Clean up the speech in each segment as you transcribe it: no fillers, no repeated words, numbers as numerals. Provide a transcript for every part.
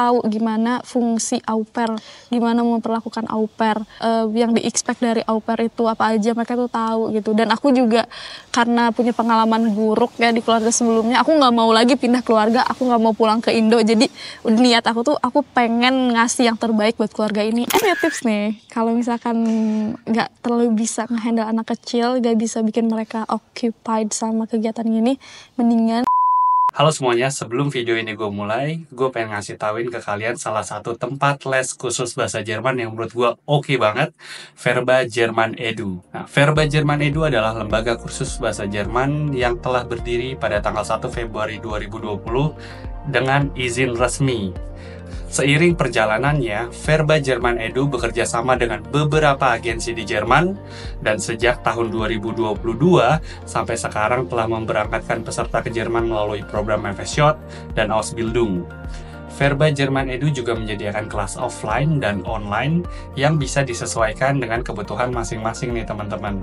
tahu gimana fungsi au pair, gimana memperlakukan au pair, yang di-expect dari au pair itu apa aja mereka tuh tahu gitu. Dan aku juga karena punya pengalaman buruk ya di keluarga sebelumnya, aku nggak mau lagi pindah keluarga, aku nggak mau pulang ke Indo. Jadi niat aku tuh aku pengen ngasih yang terbaik buat keluarga ini. Ada tips nih, kalau misalkan nggak terlalu bisa ngehandle anak kecil, nggak bisa bikin mereka occupied sama kegiatan ini, mendingan. Halo semuanya, sebelum video ini gue mulai, gue pengen ngasih tauin ke kalian salah satu tempat les khusus bahasa Jerman yang menurut gue oke banget, Verba Jerman Edu. Nah, Verba Jerman Edu adalah lembaga kursus bahasa Jerman yang telah berdiri pada tanggal 1 Februari 2020 dengan izin resmi. Seiring perjalanannya, Verba Jerman Edu bekerja sama dengan beberapa agensi di Jerman, dan sejak tahun 2022 sampai sekarang telah memberangkatkan peserta ke Jerman melalui program FSJ dan Ausbildung. Verba Jerman Edu juga menyediakan kelas offline dan online yang bisa disesuaikan dengan kebutuhan masing-masing nih teman-teman.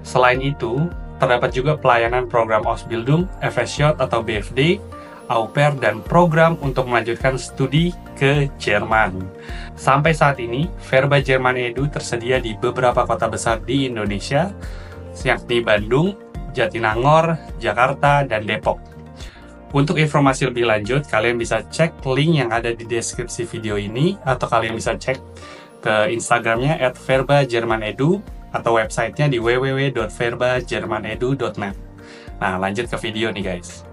Selain itu, terdapat juga pelayanan program Ausbildung, FSJ atau BFD, au pair, dan program untuk melanjutkan studi ke Jerman. Sampai saat ini, Verba Jerman Edu tersedia di beberapa kota besar di Indonesia, yakni Bandung, Jatinangor, Jakarta, dan Depok. Untuk informasi lebih lanjut, kalian bisa cek link yang ada di deskripsi video ini, atau kalian bisa cek ke Instagramnya @verbajermanedu atau websitenya di www.verbajermanedu.net. Nah, lanjut ke video nih guys.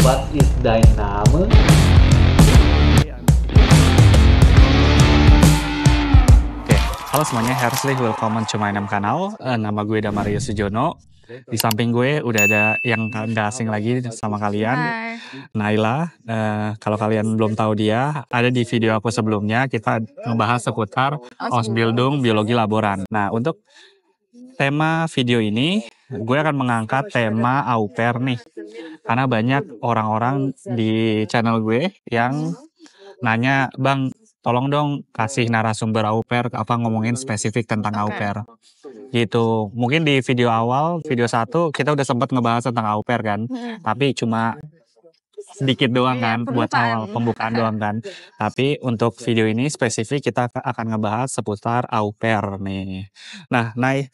What is thy name? Oke, halo semuanya, herzlich willkommen to my channel. Nama gue Damario Sujono. Di samping gue udah ada yang nggak asing lagi sama kalian, Hai. Naila. Kalau kalian belum tahu dia, ada di video aku sebelumnya kita ngebahas seputar Ausbildung biologi laboran. Nah, untuk tema video ini, gue akan mengangkat tema au pair nih. Karena banyak orang-orang di channel gue yang nanya, Bang, tolong dong kasih narasumber au pair, apa ngomongin spesifik tentang au pair. Gitu. Mungkin di video awal, video 1, kita udah sempat ngebahas tentang au pair kan. Tapi cuma sedikit doang kan, buat awal pembukaan doang kan. Tapi untuk video ini spesifik kita akan ngebahas seputar au pair nih. Nah, Nay,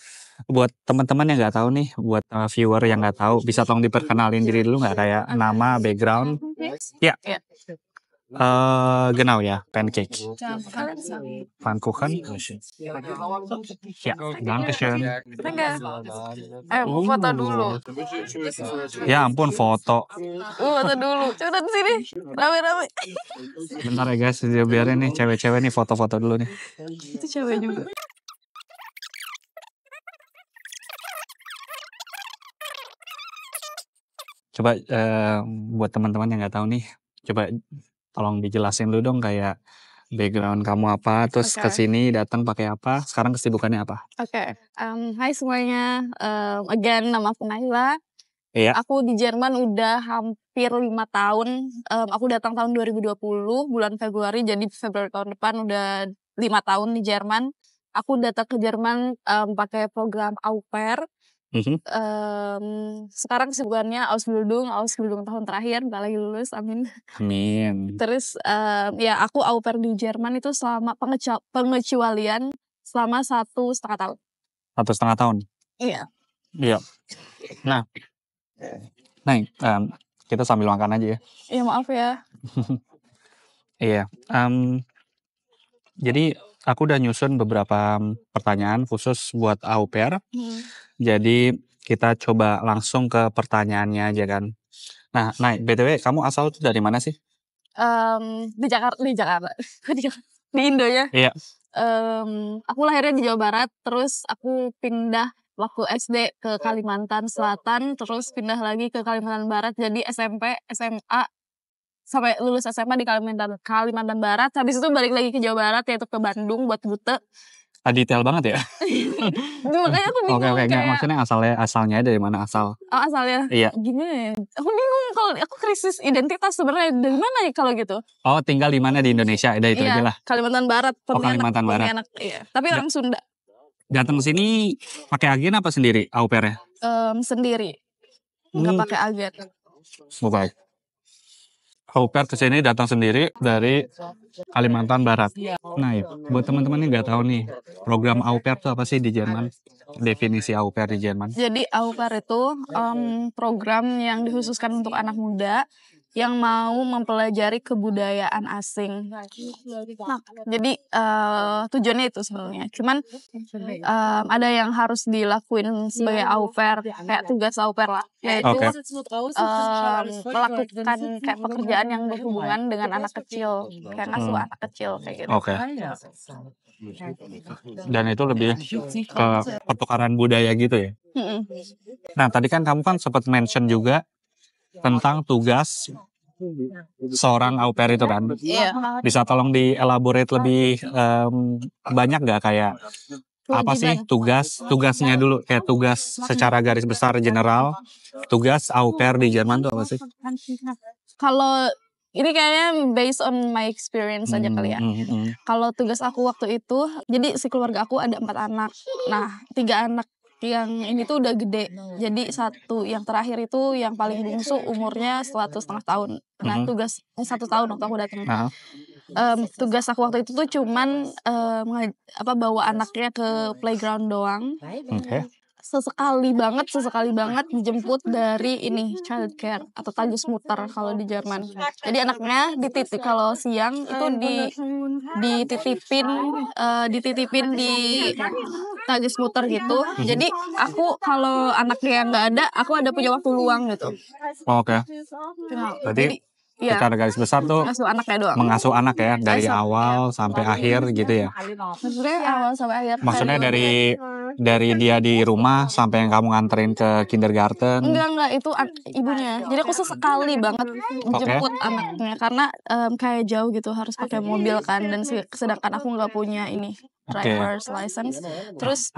buat teman-teman yang nggak tahu nih, buat viewer yang nggak tahu, bisa tolong diperkenalin diri dulu nggak, kayak nama, background? Ya. Genau ya, pancake. Pfannkuchen. Ya, dankeschön. Foto dulu. Ya ampun, foto. Foto dulu. Coba di sini. Rame-rame. Bentar ya guys, biarin nih cewek-cewek nih foto-foto dulu nih. Itu cewek juga. Coba buat teman-teman yang nggak tahu nih, coba tolong dijelasin dulu dong kayak background kamu apa, terus kesini datang pakai apa, sekarang kesibukannya apa? Hai semuanya, again nama aku Naila. Iya. Aku di Jerman udah hampir 5 tahun. Aku datang tahun 2020 bulan Februari, jadi Februari tahun depan udah 5 tahun di Jerman. Aku datang ke Jerman pakai program au pair. Sekarang kesibukannya Ausbildung tahun terakhir, bentar lagi lulus, amin. Amin. Terus ya aku au pair di Jerman itu selama pengecualian selama 1,5 tahun. 1,5 tahun? Iya. Iya. Nah, kita sambil makan aja ya. Iya maaf ya. Iya. Jadi aku udah nyusun beberapa pertanyaan khusus buat au pair. Jadi kita coba langsung ke pertanyaannya aja kan. Nah, BTW kamu asal tuh dari mana sih? Di Jakarta. Di Indo ya. Iya. Aku lahirnya di Jawa Barat, terus aku pindah waktu SD ke Kalimantan Selatan, terus pindah lagi ke Kalimantan Barat, jadi SMP, SMA, sampai lulus SMA di Kalimantan Barat. Habis itu balik lagi ke Jawa Barat, yaitu ke Bandung buat Bute. Detail banget ya. Makanya aku bingung. Oke, enggak, maksudnya asalnya dari mana asal? Oh, asalnya? Iya. Gimana ya? Aku bingung, kalau aku krisis identitas sebenarnya, dari mana ya kalau gitu? Oh, tinggal di mana di Indonesia? Ada itu aja lah. Kalimantan Barat. Kalimantan Barat. Iya. Tapi orang Sunda. Datang sini pakai agen apa sendiri au pair-nya? Sendiri, nggak pakai agen. Oke. Au pair kesini datang sendiri dari Kalimantan Barat. Nah, ya, buat teman-teman yang nggak tahu nih, program au pair itu apa sih di Jerman? Definisi au pair di Jerman? Jadi au pair itu program yang dikhususkan untuk anak muda yang mau mempelajari kebudayaan asing. Nah, jadi tujuannya itu sebenarnya. Cuman ada yang harus dilakuin sebagai au pair, kayak tugas au pair lah, yaitu melakukan kayak pekerjaan yang berhubungan dengan anak kecil, kayak ngasuh anak kecil kayak gitu. Oke. Dan itu lebih ke pertukaran budaya gitu ya. Nah, tadi kan kamu kan sempat mention juga tentang tugas seorang au pair itu kan. Iya. Bisa tolong dielaborate lebih banyak nggak kayak apa sih tugasnya dulu, kayak tugas secara garis besar general, tugas au pair di Jerman tuh apa sih? Kalau ini kayaknya based on my experience aja kali ya. Kalau tugas aku waktu itu, jadi si keluarga aku ada 4 anak. Nah, 3 anak yang ini tuh udah gede. Jadi satu yang terakhir itu yang paling bungsu umurnya 1,5 tahun. Nah, tugas 1 tahun waktu aku datang. Tugas aku waktu itu tuh cuman bawa anaknya ke playground doang. Sesekali banget dijemput dari ini childcare atau Tagesmutter kalau di Jerman. Jadi anaknya dititip kalau siang itu dititipin di Tagesmutter gitu. Jadi aku kalau anaknya nggak ada, aku ada punya waktu luang gitu. Oke. Jadi secara garis besar tuh ngasuh anaknya doang. Mengasuh anak ya dari awal sampai akhir gitu ya. Maksudnya awal sampai akhir. Maksudnya dari dia di rumah sampai yang kamu nganterin ke kindergarten. Enggak itu ibunya. Jadi aku sesekali banget jemput anaknya karena kayak jauh gitu, harus pakai mobil kan, dan sedangkan aku nggak punya ini driver's license. Terus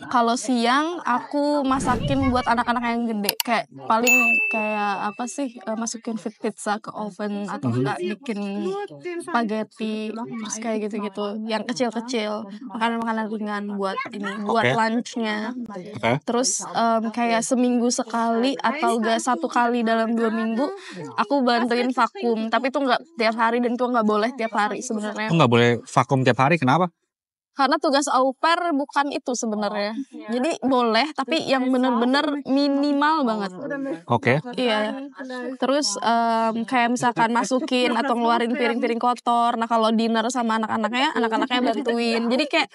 kalau siang aku masakin buat anak-anak yang gede, kayak paling kayak apa sih, masukin pizza ke oven atau enggak bikin spaghetti, terus kayak gitu-gitu yang kecil-kecil, makanan-makanan ringan buat lunchnya. Terus kayak seminggu sekali atau enggak 1 kali dalam 2 minggu aku bantuin vakum, tapi itu enggak tiap hari dan itu enggak boleh tiap hari sebenarnya. Nggak boleh vakum tiap hari, kenapa? Karena tugas au pair bukan itu sebenarnya. Jadi boleh, tapi yang benar-benar minimal banget. Oke. Iya. Terus kayak misalkan masukin atau ngeluarin piring-piring kotor. Nah kalau dinner sama anak-anaknya bantuin. Jadi kayak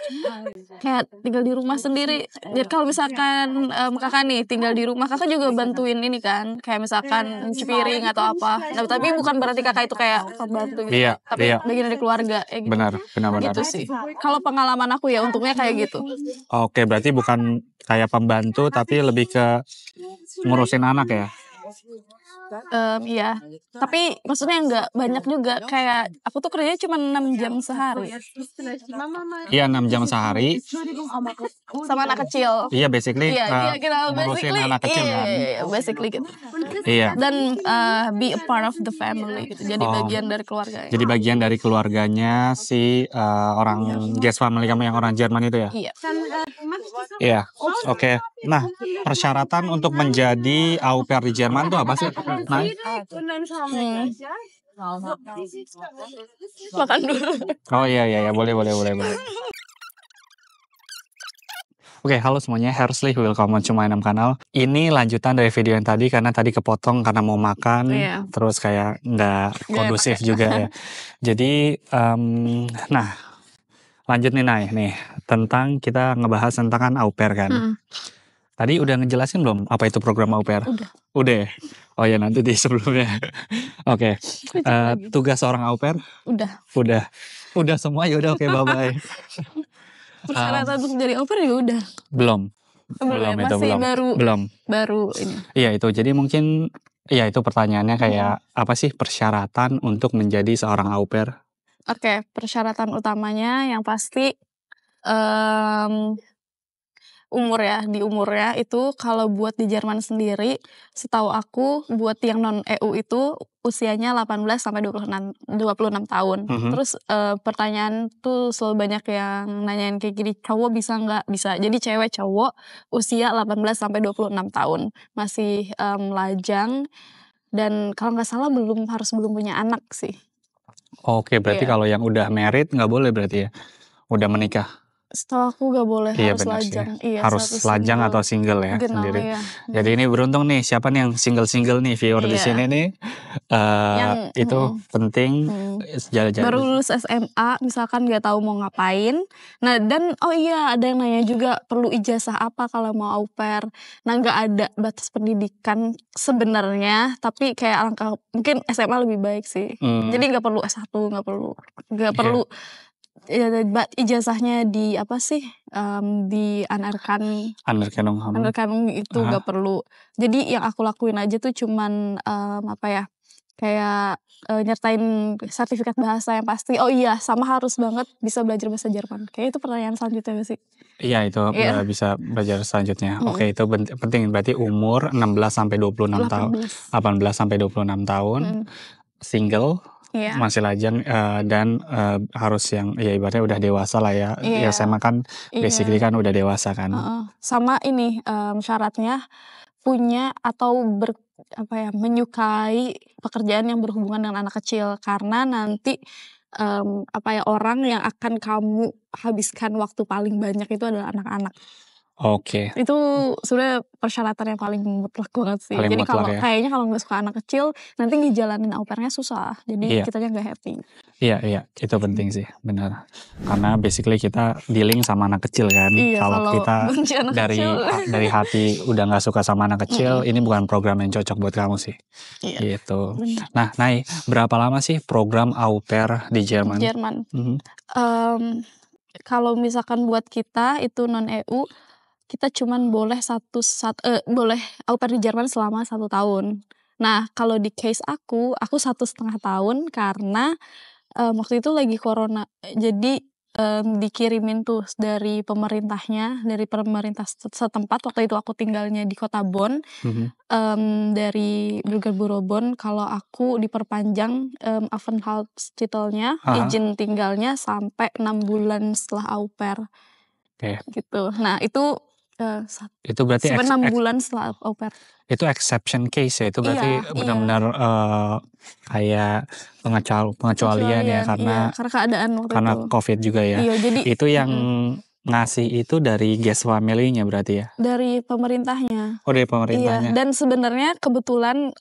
tinggal di rumah sendiri. Jadi kalau misalkan kakak nih tinggal di rumah, kakak juga bantuin ini kan. Kayak misalkan nyuci piring atau apa. Nah, tapi bukan berarti kakak itu kayak pembantu gitu. Iya, tapi iya. bagian dari keluarga. Gitu. Benar. Gitu sih. Kalau pengalaman aku ya untungnya kayak gitu. Oke, berarti bukan kayak pembantu tapi lebih ke ngurusin anak ya? Iya, tapi maksudnya nggak banyak juga, kayak aku tuh kerjanya cuma 6 jam sehari. Iya, 6 jam sehari. Sama anak kecil. Iya, basically kita ngurusin anak kecil kan? Iya, basically gitu. Iya. Dan be a part of the family gitu, jadi bagian dari keluarga. Jadi bagian dari keluarganya si orang guest family kamu yang orang Jerman itu ya? Iya. Iya, oke. Nah, persyaratan untuk menjadi au pair di Jerman tuh apa sih? Nah, makan dulu. oh iya, boleh. Oke, halo semuanya, herzlich willkommen to my channel. Ini lanjutan dari video yang tadi karena tadi kepotong karena mau makan, terus kayak nggak kondusif juga ya. Jadi, nah lanjut nih tentang kita ngebahas tentang kan au pair kan. Tadi udah ngejelasin belum apa itu program au pair? Udah. Oh ya, nanti di sebelumnya. Oke. Tugas seorang au pair? Udah semua ya udah, oke, bye bye. Persyaratan untuk jadi au pair juga udah. Belum Baru ini. Iya itu. Jadi mungkin ya itu pertanyaannya kayak apa sih persyaratan untuk menjadi seorang au pair? Oke, persyaratan utamanya yang pasti di umurnya itu kalau buat di Jerman sendiri, setahu aku buat yang non EU itu usianya 18 sampai 26 tahun. Terus pertanyaan tuh selalu banyak yang nanyain kayak gini, cowok bisa nggak? Bisa. Jadi cewek cowok usia 18 sampai 26 tahun masih lajang dan kalau nggak salah belum punya anak sih. Oke, berarti Iya. kalau yang udah married nggak boleh berarti ya? Udah menikah? Setahu aku nggak boleh, Iya harus benar sih. lajang. Iya, Harus lajang atau single ya Genau, sendiri. iya. Jadi ini beruntung nih, siapa nih yang single-single nih viewer di Iya. sini nih. Yang Itu penting baru lulus SMA misalkan nggak tahu mau ngapain. Nah dan oh iya ada yang nanya juga perlu ijazah apa kalau mau au pair. Nah nggak ada batas pendidikan sebenarnya, tapi kayak alangkah mungkin SMA lebih baik sih. Jadi nggak perlu S1, nggak perlu ya, ijazahnya di apa sih di Anerkennung itu nggak perlu. Jadi yang aku lakuin aja tuh cuman apa ya kayak nyertain sertifikat bahasa yang pasti. Oh iya, sama harus banget bisa belajar bahasa Jerman. Kayak itu pertanyaan selanjutnya gak sih? Iya itu Iya. bisa belajar selanjutnya. Oke, itu penting. Berarti umur 16 sampai 26 tahun, 18 sampai 26 tahun, single, Iya. masih lajang dan harus yang ya ibaratnya udah dewasa lah ya. Ya Iya. SMA kan basically kan udah dewasa kan. Sama ini syaratnya punya atau menyukai pekerjaan yang berhubungan dengan anak kecil karena nanti orang yang akan kamu habiskan waktu paling banyak itu adalah anak-anak. Oke. Itu sebenarnya persyaratan yang paling mutlak banget sih. Paling Jadi mutlak ya. kayaknya kalau nggak suka anak kecil nanti ngejalanin au pairnya susah. Jadi Iya. kitanya nggak happy. Iya, itu penting sih, benar. Karena basically kita dealing sama anak kecil kan. Iya, Kalau kalau kita benci anak kecil. dari hati udah nggak suka sama anak kecil, ini bukan program yang cocok buat kamu sih. Iya. Gitu. Benar. Nah, Nay, berapa lama sih program au pair di Jerman? Kalau misalkan buat kita itu non EU, kita cuman boleh boleh au pair di Jerman selama 1 tahun. Nah, kalau di case aku 1,5 tahun karena waktu itu lagi corona. Jadi dikirimin tuh dari pemerintah setempat. Waktu itu aku tinggalnya di kota Bonn. Dari Bürgerbüro Bonn kalau aku diperpanjang Aufenthaltstitelnya, izin tinggalnya sampai 6 bulan setelah au pair. Oke. Gitu. Nah, itu berarti sampai 6 bulan setelah au pair. Itu exception case ya, itu berarti Iya, benar-benar kayak pengecualian ya karena keadaan waktu karena itu. COVID juga ya. Iya, jadi itu yang ngasih itu dari guest family-nya berarti ya? Dari pemerintahnya. Oh, dari pemerintahnya. Iya, dan sebenarnya kebetulan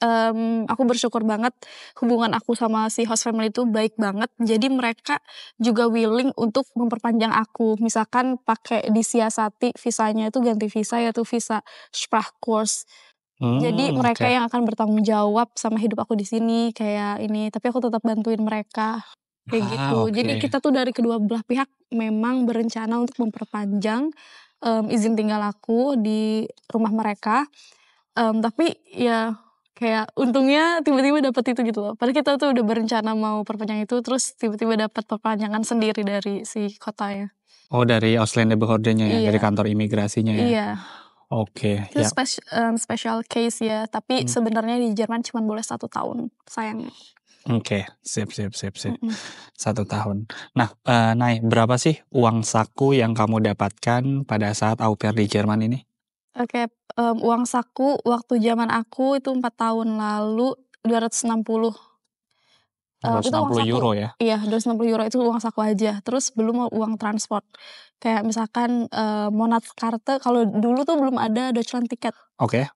aku bersyukur banget hubungan aku sama si host family itu baik banget. Jadi mereka juga willing untuk memperpanjang aku. Misalkan pakai disiasati visanya itu ganti visa yaitu visa Sprachkurs. Jadi mereka yang akan bertanggung jawab sama hidup aku di sini kayak ini, tapi aku tetap bantuin mereka kayak gitu. Oke. Jadi kita tuh dari kedua belah pihak memang berencana untuk memperpanjang izin tinggal aku di rumah mereka. Tapi ya kayak untungnya tiba-tiba dapat itu gitu loh. Padahal kita tuh udah berencana mau perpanjang itu, terus tiba-tiba dapat perpanjangan sendiri dari si kotanya. Oh, dari Ausländerbehörde-nya ya, Iya. dari kantor imigrasinya ya. Iya. Oke. Itu Ya. special case ya, tapi sebenarnya di Jerman cuma boleh 1 tahun, sayangnya. Oke, sip. 1 tahun. Nah, Nay, berapa sih uang saku yang kamu dapatkan pada saat au pair di Jerman ini? Oke, uang saku waktu zaman aku itu 4 tahun lalu 260. 260 euro ya? Iya, 260 euro itu uang saku aja. Terus belum uang transport. Kayak misalkan Monatskarte, kalau dulu tuh belum ada Deutschland Ticket. Oke.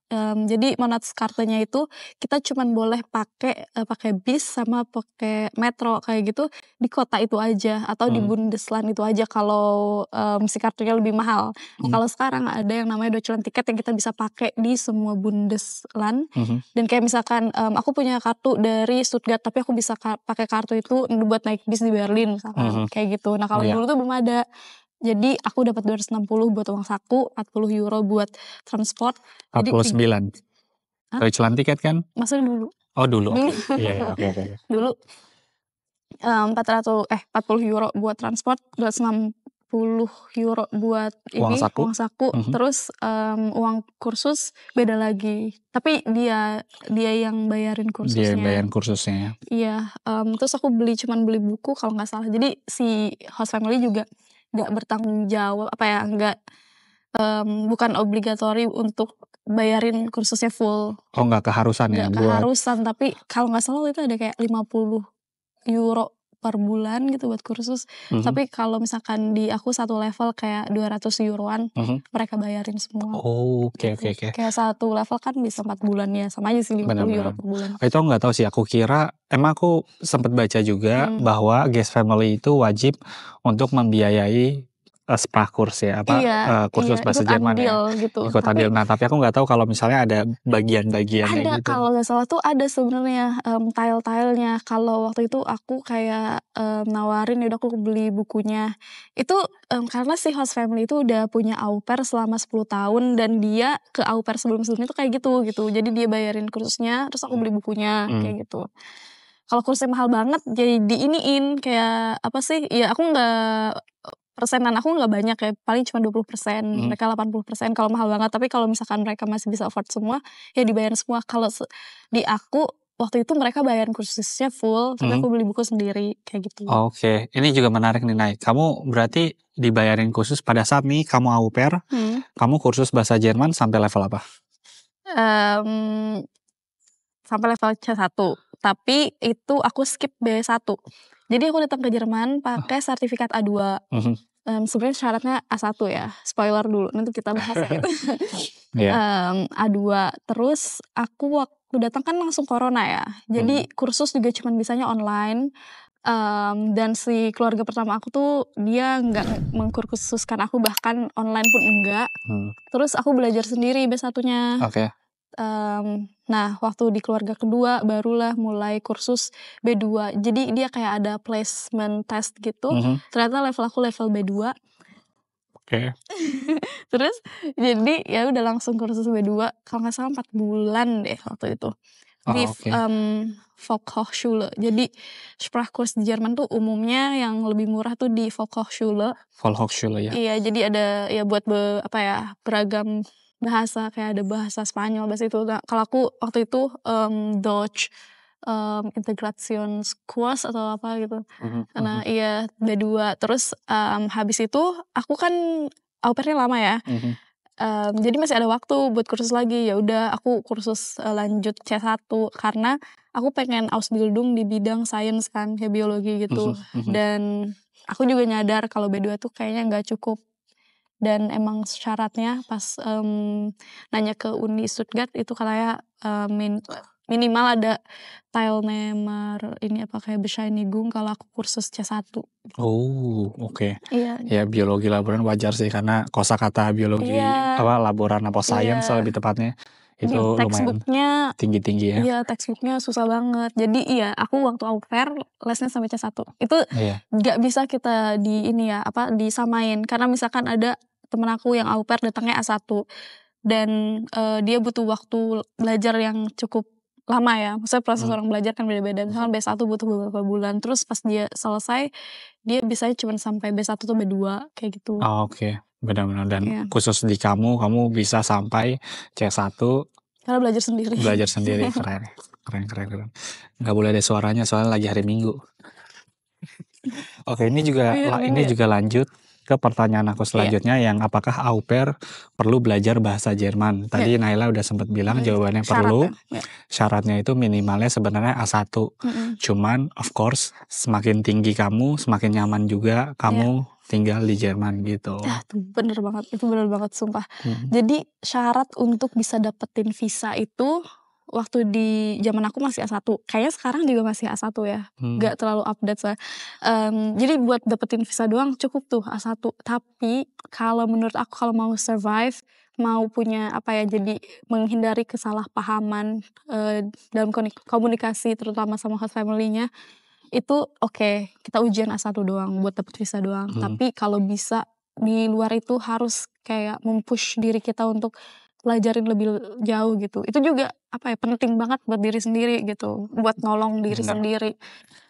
Jadi Monatskarte-nya itu kita cuman boleh pakai bis sama pakai metro kayak gitu di kota itu aja atau di Bundesland itu aja kalau si kartunya lebih mahal. Kalau sekarang ada yang namanya Deutschland Ticket yang kita bisa pakai di semua Bundesland. Dan kayak misalkan aku punya kartu dari Stuttgart tapi aku bisa pakai kartu itu buat naik bis di Berlin misalkan kayak gitu. Nah, kalau dulu tuh belum ada. Jadi aku dapat 260 buat uang saku, 40 euro buat transport. 49. Deutschland Ticket kan? Maksudnya dulu. Oh, dulu. Iya, oke. Dulu 40 euro buat transport, 260 €50 buat Uang saku? uang saku, Mhm. terus uang kursus beda lagi. Tapi dia yang bayarin Dia yang kursusnya. bayarin kursusnya ya? Iya, terus aku cuman beli buku kalau nggak salah. Jadi si host family juga nggak bertanggung jawab, bukan obligatori untuk bayarin kursusnya full. Oh nggak keharusan ya Nggak buat keharusan, tapi kalau nggak salah itu ada kayak €50 per bulan gitu buat kursus. mhm, Tapi kalau misalkan di aku satu level kayak €200-an, mhm. mereka bayarin semua. Oh, oke oke Gitu. oke. Kayak satu level kan bisa 4 bulan ya, sama aja sih Benar €50 benar. per bulan. Itu aku nggak tahu sih, aku kira emang aku sempet baca juga Mhm. bahwa guest family itu wajib untuk membiayai, sprachkurs ya, Iya, kursus bahasa ikut Jerman ya, andil gitu. ikut Tapi andil. Nah, tapi aku nggak tahu kalau misalnya ada bagian-bagiannya ada, gitu. kalau nggak salah tuh ada sebenarnya, tile-tilenya. Kalau waktu itu aku kayak, nawarin, ya udah aku beli bukunya. Itu, karena si host family itu udah punya au pair selama 10 tahun dan dia ke au pair sebelum-sebelumnya tuh kayak gitu. Jadi dia bayarin kursusnya, terus aku beli bukunya, Mmm, kayak gitu. Kalau kursnya mahal banget jadi diiniin, kayak apa sih, ya aku nggak persenan aku nggak banyak ya, paling cuma 20%, mhm. mereka 80% kalau mahal banget. Tapi kalau misalkan mereka masih bisa afford semua, ya dibayarin semua. Kalau di aku, waktu itu mereka bayarin kursusnya full, tapi Mhm. aku beli buku sendiri, kayak gitu. Oke, ini juga menarik nih, Nay. Kamu berarti dibayarin khusus pada saat nih kamu au pair, Mhm. kamu kursus bahasa Jerman sampai level apa? Mmm, sampai level C1, tapi itu aku skip B1. Jadi aku datang ke Jerman pakai sertifikat A2. Mhm. Sebenarnya syaratnya A1 ya, spoiler dulu, nanti kita bahas ya itu. Iya. A2, terus aku waktu datang kan langsung corona ya, jadi Mhm. kursus juga cuman bisanya online, dan si keluarga pertama aku tuh dia nggak mengkursuskan aku, bahkan online pun enggak. Mmm, Terus aku belajar sendiri B1-nya. oke. Nah waktu di keluarga kedua barulah mulai kursus B2. Jadi dia kayak ada placement test gitu, Mhm, ternyata level aku level B2. oke. Terus jadi ya udah langsung kursus B2, kalau nggak salah 4 bulan deh waktu itu. Di Oh, oke. Volkshochschule. Jadi Sprachkurs di Jerman tuh umumnya yang lebih murah tuh di Volkshochschule. Volkshochschule ya? Iya, jadi ada ya buat beragam bahasa, kayak ada bahasa Spanyol, bahasa itu. Nah, kalau aku waktu itu, Deutsch, Integrationskurs atau apa gitu. Mhm Nah mhm. iya, B2. Terus, habis itu aku kan au pair-nya lama ya, Mhm. jadi masih ada waktu buat kursus lagi. Ya udah aku kursus, lanjut C1 karena aku pengen Ausbildung di bidang sains kan, kayak biologi gitu. Mhm mhm. Dan aku juga nyadar kalau B2 tuh kayaknya nggak cukup. Dan emang syaratnya pas, nanya ke Uni Stuttgart itu katanya, minimal ada Teilnehmer ini apa, kayak Bescheinigung kalau aku kursus C1. Oh, oke. Iya Ya biologi laboran wajar sih karena kosakata biologi, iya laboran atau science iya. lebih tepatnya, Di itu lumayan textbook-nya tinggi-tinggi ya? iya, textbook-nya susah banget. Jadi iya, aku waktu au pair lesnya sampai C1. Itu Iya. nggak bisa kita disamain. Karena misalkan ada temen aku yang au pair datangnya A1 dan, dia butuh waktu belajar yang cukup lama ya. Maksudnya proses Mmm, orang belajar kan beda-beda. Misalkan B1 butuh beberapa bulan, terus pas dia selesai, dia bisanya cuman sampai B1 atau B2, kayak gitu. oh, oke. Benar-benar dan Iya, khusus di kamu bisa sampai C1 karena belajar sendiri. belajar sendiri, keren. Keren keren keren. Nggak boleh ada suaranya soalnya lagi hari Minggu. Oke, Iya, hari Minggu ini ya? juga lanjut ke pertanyaan aku Iya, selanjutnya yang apakah au pair perlu belajar bahasa Jerman? iya, Tadi Naila udah sempat bilang jawabannya perlu, syaratnya, iya, syaratnya itu minimalnya sebenarnya A1. mhm, Cuman of course semakin tinggi kamu, semakin nyaman juga iya. kamu tinggal di Jerman gitu. Ah, itu bener banget sumpah. Mhm, Jadi syarat untuk bisa dapetin visa itu waktu di zaman aku masih A1, kayaknya sekarang juga masih A1 ya, mmm, nggak terlalu update soalnya. Jadi buat dapetin visa doang cukup tuh A1, tapi kalau menurut aku kalau mau survive, mau punya jadi menghindari kesalahpahaman, dalam komunikasi terutama sama host family-nya, itu oke, kita ujian A1 doang buat dapet visa doang. mhm. Tapi kalau bisa di luar itu harus kayak diri kita untuk pelajarin lebih jauh gitu. Itu juga apa ya, penting banget buat diri sendiri gitu, buat nolong diri Benar. sendiri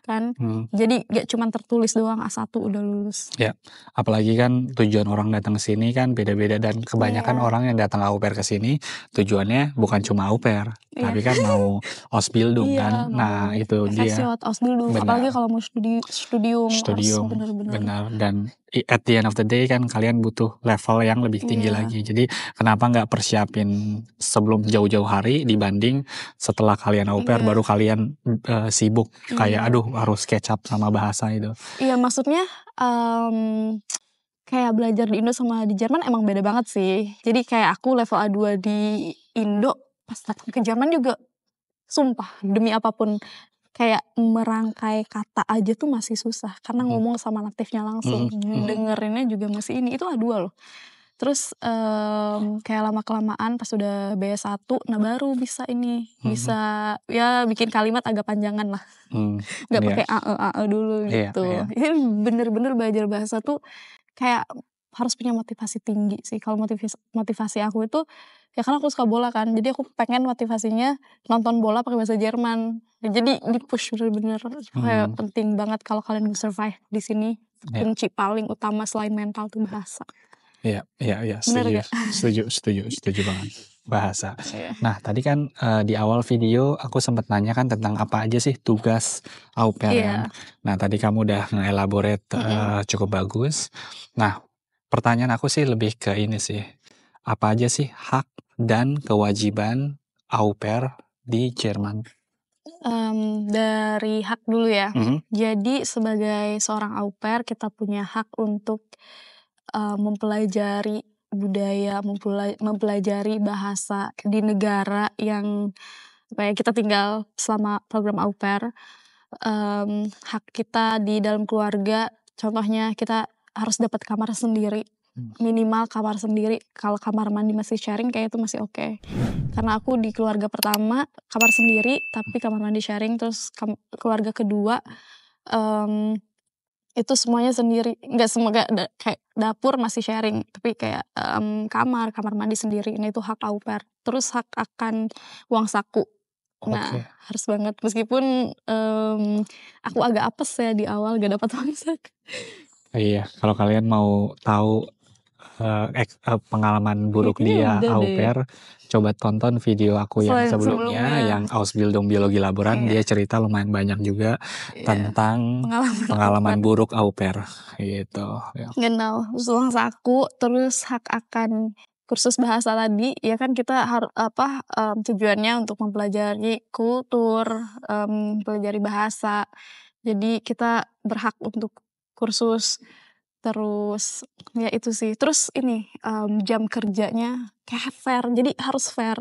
kan. Hmm. Jadi gak cuma tertulis doang A1 udah lulus. Ya, apalagi kan tujuan orang datang ke sini kan beda-beda dan kebanyakan Iya. orang yang datang au pair ke sini tujuannya bukan cuma au pair, Iya. tapi kan mau Ausbildung Iya, kan. Nah, mau itu dia. Effeksiot, Ausbildung, apalagi Benar. kalau mau studium harus Studium, bener-bener. benar. Dan at the end of the day kan kalian butuh level yang lebih tinggi Iya. lagi. Jadi kenapa nggak persiapin sebelum jauh-jauh hari dibanding setelah kalian au pair Iya. baru kalian sibuk kayak Iya. aduh harus catch up sama bahasa itu. Iya, maksudnya kayak belajar di Indo sama di Jerman emang beda banget sih. Jadi kayak aku level A2 di Indo pas datang ke Jerman juga sumpah demi apapun kayak merangkai kata aja tuh masih susah karena ngomong sama natifnya langsung, dengerinnya juga masih ini, itu A2 loh. Terus kayak lama-kelamaan pas udah B1, nah baru bisa ini, bisa ya bikin kalimat agak panjangan lah. Nggak Iya. pakai ae dulu Iya, gitu. iya. Ini bener-bener belajar bahasa tuh kayak harus punya motivasi tinggi sih. Kalau motivasi aku itu ya karena aku suka bola kan, jadi aku pengen motivasinya nonton bola pakai bahasa Jerman. Jadi di-push bener-bener kayak penting banget kalau kalian mau survive di sini. Iya. Kunci paling utama selain mental tuh bahasa. Iya, Bener setuju banget. Bahasa. Iya. Nah, tadi kan di awal video aku sempat nanya kan tentang apa aja sih tugas au pair Iya. kan. Nah, tadi kamu udah nge-elaborate cukup bagus. Nah, pertanyaan aku sih lebih ke ini sih. Apa aja sih hak dan kewajiban au pair di Jerman? Dari hak dulu ya. Jadi sebagai seorang au pair kita punya hak untuk mempelajari budaya, mempelajari bahasa di negara yang apa ya, kita tinggal selama program au pair. Hak kita di dalam keluarga, contohnya kita harus dapat kamar sendiri, minimal kamar sendiri. Kalau kamar mandi masih sharing kayak itu masih oke. Karena aku di keluarga pertama kamar sendiri tapi kamar mandi sharing, terus keluarga kedua itu semuanya sendiri, nggak semua kayak dapur masih sharing, tapi kayak kamar mandi sendiri. Nah itu hak au pair. Terus hak akan uang saku. Nah harus banget, meskipun aku agak apes ya di awal gak dapat uang saku. Iya, kalau kalian mau tahu pengalaman buruk dia au pair, coba tonton video aku yang sebelumnya yang Ausbildung Biologi Laboran. Dia cerita lumayan banyak juga tentang pengalaman buruk au pair gitu. Genau, terus uang saku, terus hak akan kursus bahasa tadi, ya kan kita harus tujuannya untuk mempelajari kultur, mempelajari bahasa. Jadi kita berhak untuk kursus. Terus ya itu sih. Terus ini jam kerjanya kayak fair. Jadi harus fair.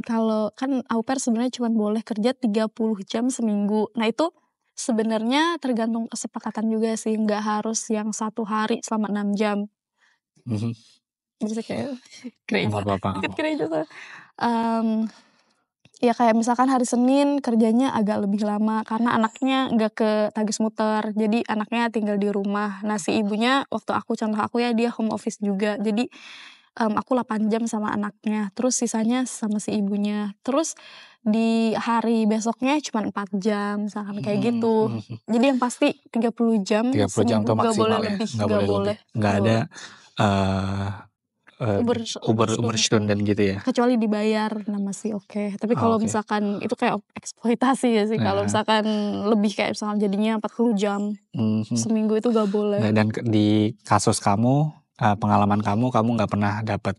Kalau kan au pair sebenarnya cuma boleh kerja 30 jam seminggu. Nah itu sebenarnya tergantung kesepakatan juga sih. Nggak harus yang 1 hari selama 6 jam. Bisa kayak gereja tuh. Ya kayak misalkan hari Senin kerjanya agak lebih lama karena anaknya nggak ke Tagis Muter, jadi anaknya tinggal di rumah. Nah si ibunya waktu contoh aku ya dia home office juga, jadi aku 8 jam sama anaknya, terus sisanya sama si ibunya. Terus di hari besoknya cuma 4 jam misalkan kayak gitu. Jadi yang pasti 30 jam 30 jam tuh nggak boleh maksimal ya, lebih, nggak boleh. Nggak ada Überstunden gitu ya. Kecuali dibayar, nah masih oke. Tapi kalau misalkan itu kayak eksploitasi ya sih. Kalau misalkan lebih kayak misalkan jadinya 40 jam seminggu itu gak boleh. Nah, dan di kasus kamu, pengalaman kamu nggak pernah dapat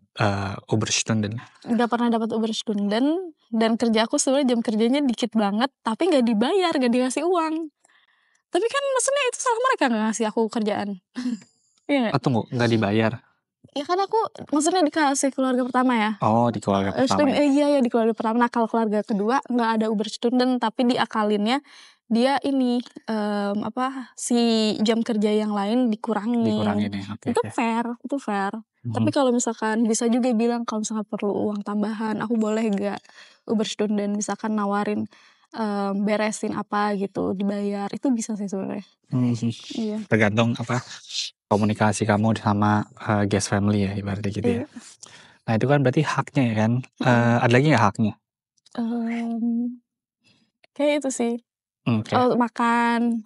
Überstunden? Nggak pernah dapat Überstunden, dan kerja aku sebenarnya jam kerjanya dikit banget, tapi nggak dibayar, nggak dikasih uang. Tapi kan maksudnya itu salah mereka nggak ngasih aku kerjaan. Iya. Tunggu, nggak dibayar? Ya kan aku maksudnya dikasih keluarga pertama ya. Oh, di keluarga pertama ya? Iya di keluarga pertama. Nah kalau keluarga kedua nggak ada Überstunden, tapi diakalinnya dia ini si jam kerja yang lain dikurangin ya. Itu fair. Tapi kalau misalkan bisa juga bilang kalau misalkan perlu uang tambahan, aku boleh gak Überstunden, misalkan nawarin beresin apa gitu dibayar, itu bisa sih sebenarnya. Iya. Tergantung komunikasi kamu sama guest family ya ibaratnya gitu ya. Nah itu kan berarti haknya ya kan. Ada lagi nggak haknya? Mmm, kayak itu sih, Oke. makan.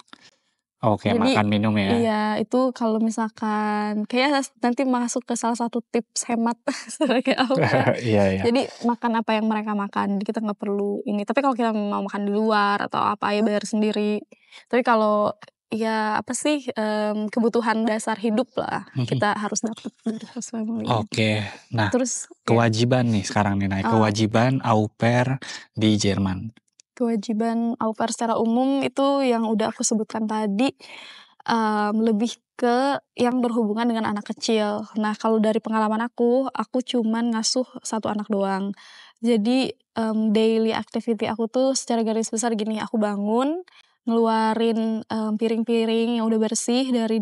Oke, Jadi makan minum ya. iya, itu kalau misalkan kayaknya nanti masuk ke salah satu tips hemat sebagai au pair. Iya iya. Jadi makan apa yang mereka makan, jadi kita nggak perlu ini. Tapi kalau kita mau makan di luar atau apa, ya bayar sendiri. Tapi kalau ya apa sih, kebutuhan dasar hidup lah, Mhm. kita harus dapat dari host family. Oke. Nah, Terus ya, kewajiban nih sekarang nih, kewajiban au pair di Jerman. kewajiban au pair secara umum itu yang udah aku sebutkan tadi, lebih ke yang berhubungan dengan anak kecil. Nah, kalau dari pengalaman aku cuman ngasuh 1 anak doang. Jadi, daily activity aku tuh secara garis besar gini, aku bangun, ngeluarin, piring-piring yang udah bersih dari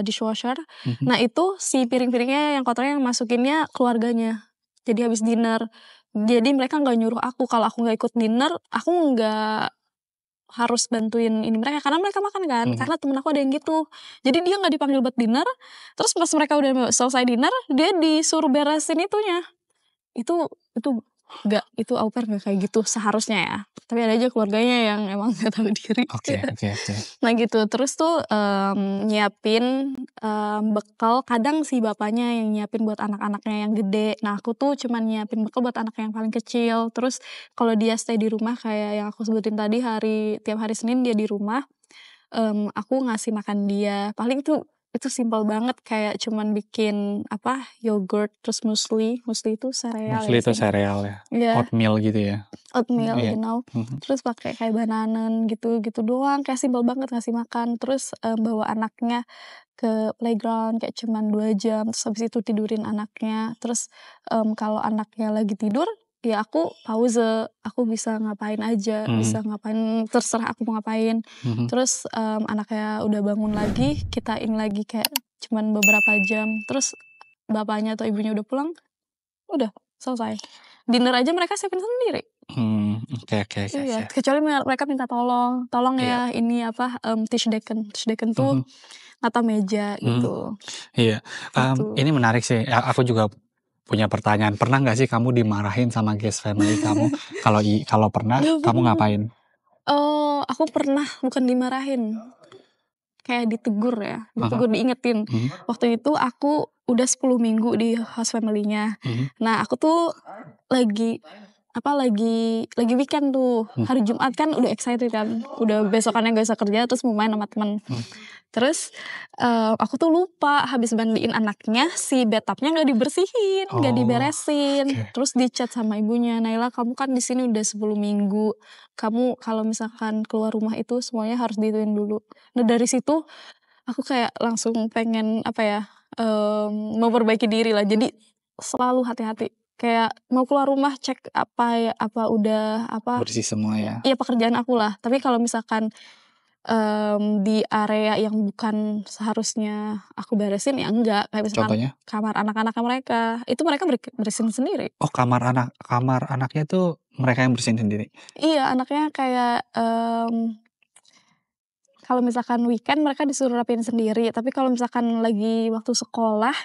dishwasher. Mhm. Nah, itu si piring-piringnya yang kotornya yang masukinnya keluarganya. Jadi habis dinner. Jadi mereka nggak nyuruh aku, kalau aku nggak ikut dinner, aku nggak harus bantuin ini mereka, karena mereka makan kan, Mhm. karena temen aku ada yang gitu. Jadi dia nggak dipanggil buat dinner, terus pas mereka udah selesai dinner, dia disuruh beresin itunya. Itu itu au pair nggak kayak gitu seharusnya ya. Tapi ada aja keluarganya yang emang nggak tahu diri. Oke oke oke. Nah gitu, terus tuh, nyiapin, bekal, kadang si bapaknya yang nyiapin buat anak-anaknya yang gede. Nah aku tuh cuman nyiapin bekal buat anak yang paling kecil. Terus kalau dia stay di rumah kayak yang aku sebutin tadi, tiap hari Senin dia di rumah, aku ngasih makan dia. Paling itu simpel banget, kayak cuman bikin yogurt, terus muesli itu sereal Muesli ya itu sih. sereal ya? Iya, Oatmeal gitu ya? oatmeal, Iya. Mhm. terus pakai kayak bananen gitu doang, kayak simpel banget ngasih makan. Terus, bawa anaknya ke playground kayak cuman 2 jam, terus habis itu tidurin anaknya. Terus, kalau anaknya lagi tidur, ya aku pause, aku bisa ngapain aja, Mhm. bisa ngapain, terserah aku mau ngapain. Mhm. Terus, anaknya udah bangun lagi, kita ini lagi kayak cuman beberapa jam, terus bapaknya atau ibunya udah pulang, udah selesai. Dinner aja mereka siapin sendiri. Oke oke oke Iya, oke. kecuali mereka minta tolong, "Tolong Iya. ya ini Tischdecken." Tischdecken tuh Mhm. nata meja Mhm. gitu, Iya. gitu. Ini menarik sih, aku juga punya pertanyaan, pernah nggak sih kamu dimarahin sama guest family kamu? Kalau pernah, Nggak kamu pernah. ngapain? Oh, aku pernah, bukan dimarahin, kayak ditegur ya, Aha. diingetin. Mhm. Waktu itu aku udah 10 minggu di host family-nya. Mhm. Nah, aku tuh lagi lagi weekend tuh, Mmm. hari Jumat kan udah excited kan, udah besokannya gak usah kerja, terus mau main sama temen. Mhm. Terus, aku tuh lupa habis mandiin anaknya, si bathtub-nya nggak dibersihin, nggak Oh, diberesin. oke. Terus di-chat sama ibunya, "Naila, kamu kan di sini udah 10 minggu, kamu kalau misalkan keluar rumah itu semuanya harus diituin dulu." Nah dari situ aku kayak langsung pengen memperbaiki diri lah. Jadi selalu hati-hati, kayak mau keluar rumah cek apa udah Bersih semua ya? iya pekerjaan aku lah. Tapi kalau misalkan di area yang bukan seharusnya aku beresin, ya enggak. Kayak misalkan Contohnya? kamar anak-anaknya mereka, itu mereka bersihin sendiri. Oh, kamar anaknya tuh mereka yang bersihin sendiri? Iya, anaknya kayak, kalau misalkan weekend mereka disuruh rapiin sendiri, tapi kalau misalkan lagi waktu sekolah,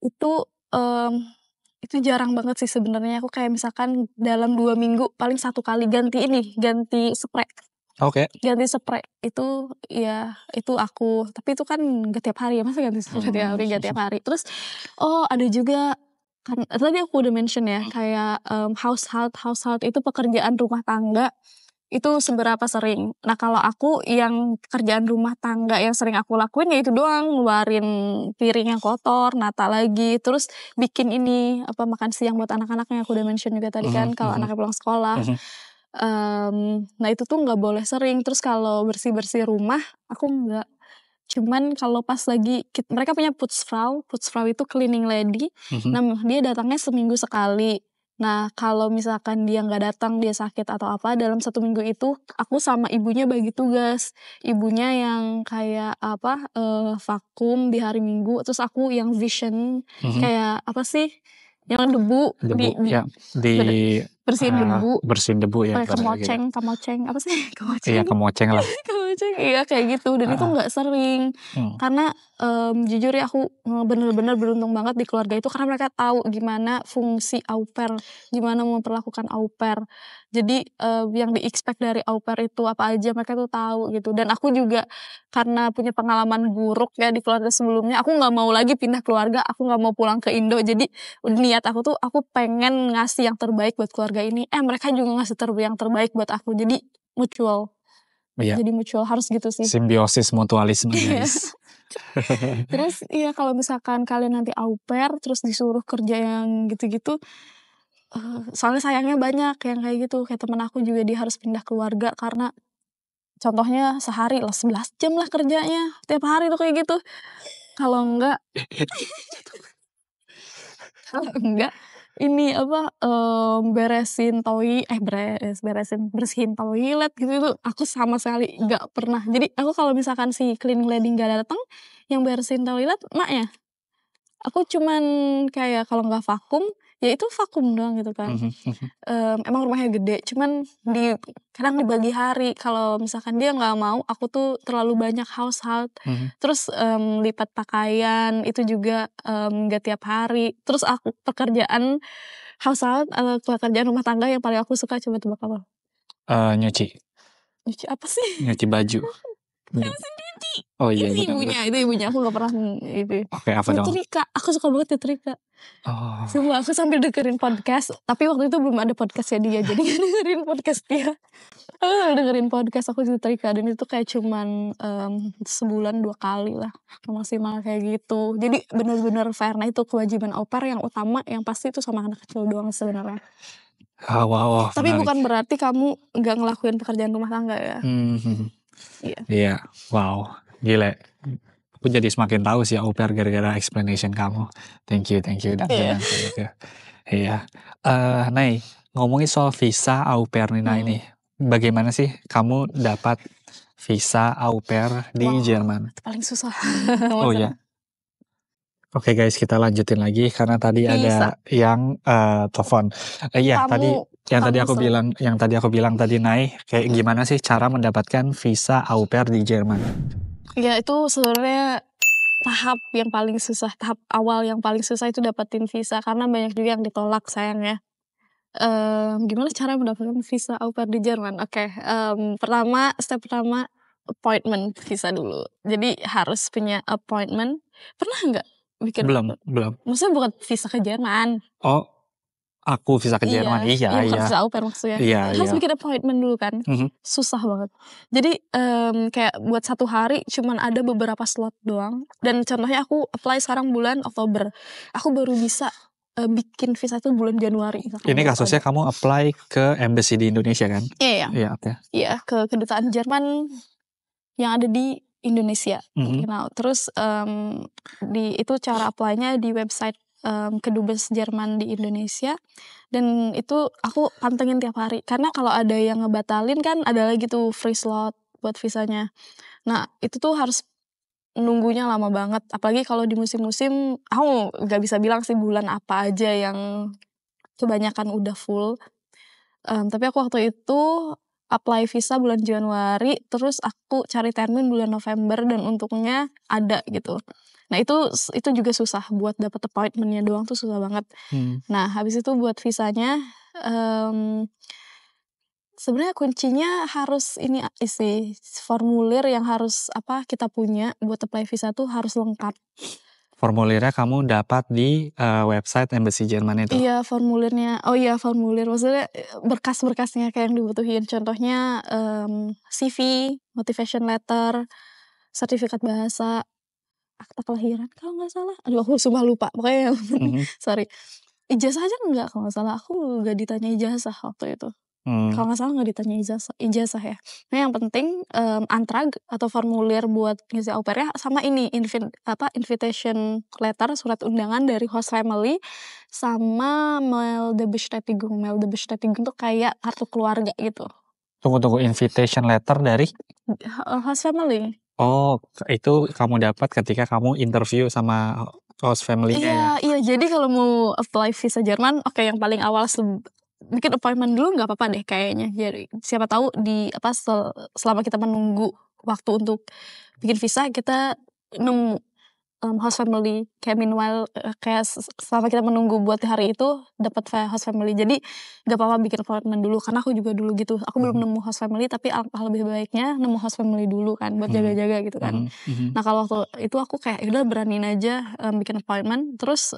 itu, itu jarang banget sih sebenarnya. Aku kayak misalkan dalam 2 minggu paling 1 kali ganti sprei. Oke. Ganti sprei itu ya itu aku, tapi itu kan nggak tiap hari ya, masa ganti sprei tiap hari, nggak tiap hari. Terus, ada juga kan tadi aku udah mention ya, kayak, household itu pekerjaan rumah tangga, itu seberapa sering. Nah kalau aku yang pekerjaan rumah tangga yang sering aku lakuin ya itu doang, ngeluarin piring yang kotor, nata lagi, terus bikin makan siang buat anak-anaknya, aku udah mention juga tadi kan Mhm kalau mhm anaknya pulang sekolah. mhm. Nah itu tuh nggak boleh sering, terus kalau bersih-bersih rumah, aku nggak. Cuman kalau pas lagi mereka punya Putzfrau itu cleaning lady. Mhm. Nah dia datangnya seminggu sekali. Nah kalau misalkan dia nggak datang, dia sakit atau apa, dalam 1 minggu itu aku sama ibunya bagi tugas. Ibunya yang kayak vakum di hari Minggu, terus aku yang vision, Mhm. kayak apa sih, yang debu Debu, di ya, bersihin debu. bersihin debu ya Pakai ibaratnya gitu. kamoceng, apa sih Iya, kamoceng? kemoceng lah. Kamoceng, iya kayak gitu, dan itu Heeh. nggak sering. Mmm. Karena jujur ya aku bener-bener beruntung banget di keluarga itu karena mereka tahu gimana fungsi au pair, gimana memperlakukan au pair. Jadi yang di-expect dari au pair itu apa aja mereka tuh tahu gitu. Dan aku juga karena punya pengalaman buruk ya di keluarga sebelumnya, aku nggak mau lagi pindah keluarga, aku nggak mau pulang ke Indo. Jadi niat aku tuh aku pengen ngasih yang terbaik buat keluarga ini. Mereka juga ngasih yang terbaik buat aku. Jadi mutual. Iya, Jadi mutual harus gitu sih. simbiosis mutualisme Iya. guys. Terus iya kalau misalkan kalian nanti au pair terus disuruh kerja yang gitu-gitu, soalnya sayangnya banyak yang kayak gitu. Kayak temen aku juga dia harus pindah keluarga karena contohnya sehari lah 11 jam lah kerjanya. Tiap hari tuh kayak gitu. Kalau enggak ini apa, bersihin bersihin toilet gitu itu aku sama sekali nggak pernah. Jadi aku kalau misalkan si cleaning lady nggak datang, yang bersihin toilet emaknya. Aku cuman kayak kalau nggak vakum, ya itu vakum doang gitu kan. Emang rumahnya gede, cuman kadang dibagi hari. Kalau misalkan dia nggak mau, aku tuh terlalu banyak household. Terus lipat pakaian itu juga nggak tiap hari. Terus aku pekerjaan household atau pekerjaan rumah tangga yang paling aku suka coba tebak apa? Nyuci Nyuci apa sih? nyuci baju. Oh iya Itu benar. ibunya aku nggak pernah itu. Oke, apa dong? Nyetrika, aku suka banget nyetrika. Oh, Semua aku sambil dengerin podcast, tapi waktu itu belum ada podcastnya dia, jadi gak dengerin podcast dia. Aku sambil dengerin podcast aku nyetrika dan itu kayak cuman sebulan 2 kali lah maksimal kayak gitu. Jadi benar-benar fair. Nah itu kewajiban au pair yang utama yang pasti itu sama anak kecil doang sebenarnya. wow, Tapi menarik. bukan berarti kamu nggak ngelakuin pekerjaan rumah tangga ya. Iya. Iya, wow, gile. Aku jadi semakin tahu sih au pair gara-gara explanation kamu. Thank you dan Iya. gitu. Iya. Nay, ngomongin soal visa au pair nih, Nay nih. Bagaimana sih kamu dapat visa au pair di Wah, Jerman? itu paling susah. Oh ya. Oke guys, kita lanjutin lagi karena tadi Visa. ada yang telepon. Iya, yang tadi aku bilang tadi Nay, kayak gimana sih cara mendapatkan visa au pair di Jerman? Ya itu sebenarnya tahap awal yang paling susah itu dapetin visa karena banyak juga yang ditolak sayangnya. Gimana cara mendapatkan visa au pair di Jerman? Oke, step pertama appointment visa dulu. Jadi harus punya appointment. Pernah nggak bikin? Belum. Maksudnya bukan visa ke Jerman. Oh, aku visa ke Jerman. Bukan Iya. visa au pair maksudnya. Iya. Harus bikin appointment dulu kan. Susah banget. Jadi kayak buat 1 hari cuman ada beberapa slot doang. Dan contohnya aku apply sekarang bulan Oktober. Aku baru bisa bikin visa itu bulan Januari. Ini kasusnya kamu apply ke embassy di Indonesia kan? Iya. Iya, oke. Iya, ke kedutaan Jerman yang ada di Indonesia. Nah, terus itu cara apply-nya di website kedubes Jerman di Indonesia. Dan itu aku pantengin tiap hari. Karena kalau ada yang ngebatalin kan ada lagi tuh free slot buat visanya. Nah, itu tuh harus nunggunya lama banget. Apalagi kalau di musim-musim, aku gak bisa bilang sih bulan apa aja yang kebanyakan udah full. Tapi aku waktu itu apply visa bulan Januari, terus aku cari termin bulan November dan untungnya ada gitu. Nah itu juga susah buat dapet appointment-nya doang tuh susah banget. Nah habis itu buat visanya, sebenarnya kuncinya harus ini isi formulir yang harus kita punya buat apply visa tuh harus lengkap. Formulirnya kamu dapat di website embassy Jerman itu? Iya formulirnya, formulir maksudnya berkas-berkasnya kayak yang dibutuhin. Contohnya CV, motivation letter, sertifikat bahasa, akta kelahiran kalau nggak salah. Aduh aku sumpah lupa, pokoknya sorry. Ijazah aja enggak kalau nggak salah, aku nggak ditanya ijazah waktu itu. Kalau nggak salah nggak ditanya ijazah ya. Nah yang penting antrag atau formulir buat ngisi au pair-nya sama ini invitation letter, surat undangan dari host family sama Meldebestätigung. Meldebestätigung tuh kayak kartu keluarga gitu. Tunggu, invitation letter dari? Host family. Oh, itu kamu dapat ketika kamu interview sama host family-nya ya? Iya, jadi kalau mau apply visa Jerman, yang paling awal bikin appointment dulu nggak apa-apa deh kayaknya. Jadi siapa tahu selama kita menunggu waktu untuk bikin visa kita nemu host family. Kayak meanwhile kayak selama kita menunggu buat hari itu dapat host family. Jadi gak apa-apa bikin appointment dulu karena aku juga dulu gitu. Aku belum nemu host family tapi alangkah lebih baiknya nemu host family dulu kan buat jaga-jaga gitu kan. Nah kalau waktu itu aku kayak udah beraniin aja bikin appointment. Terus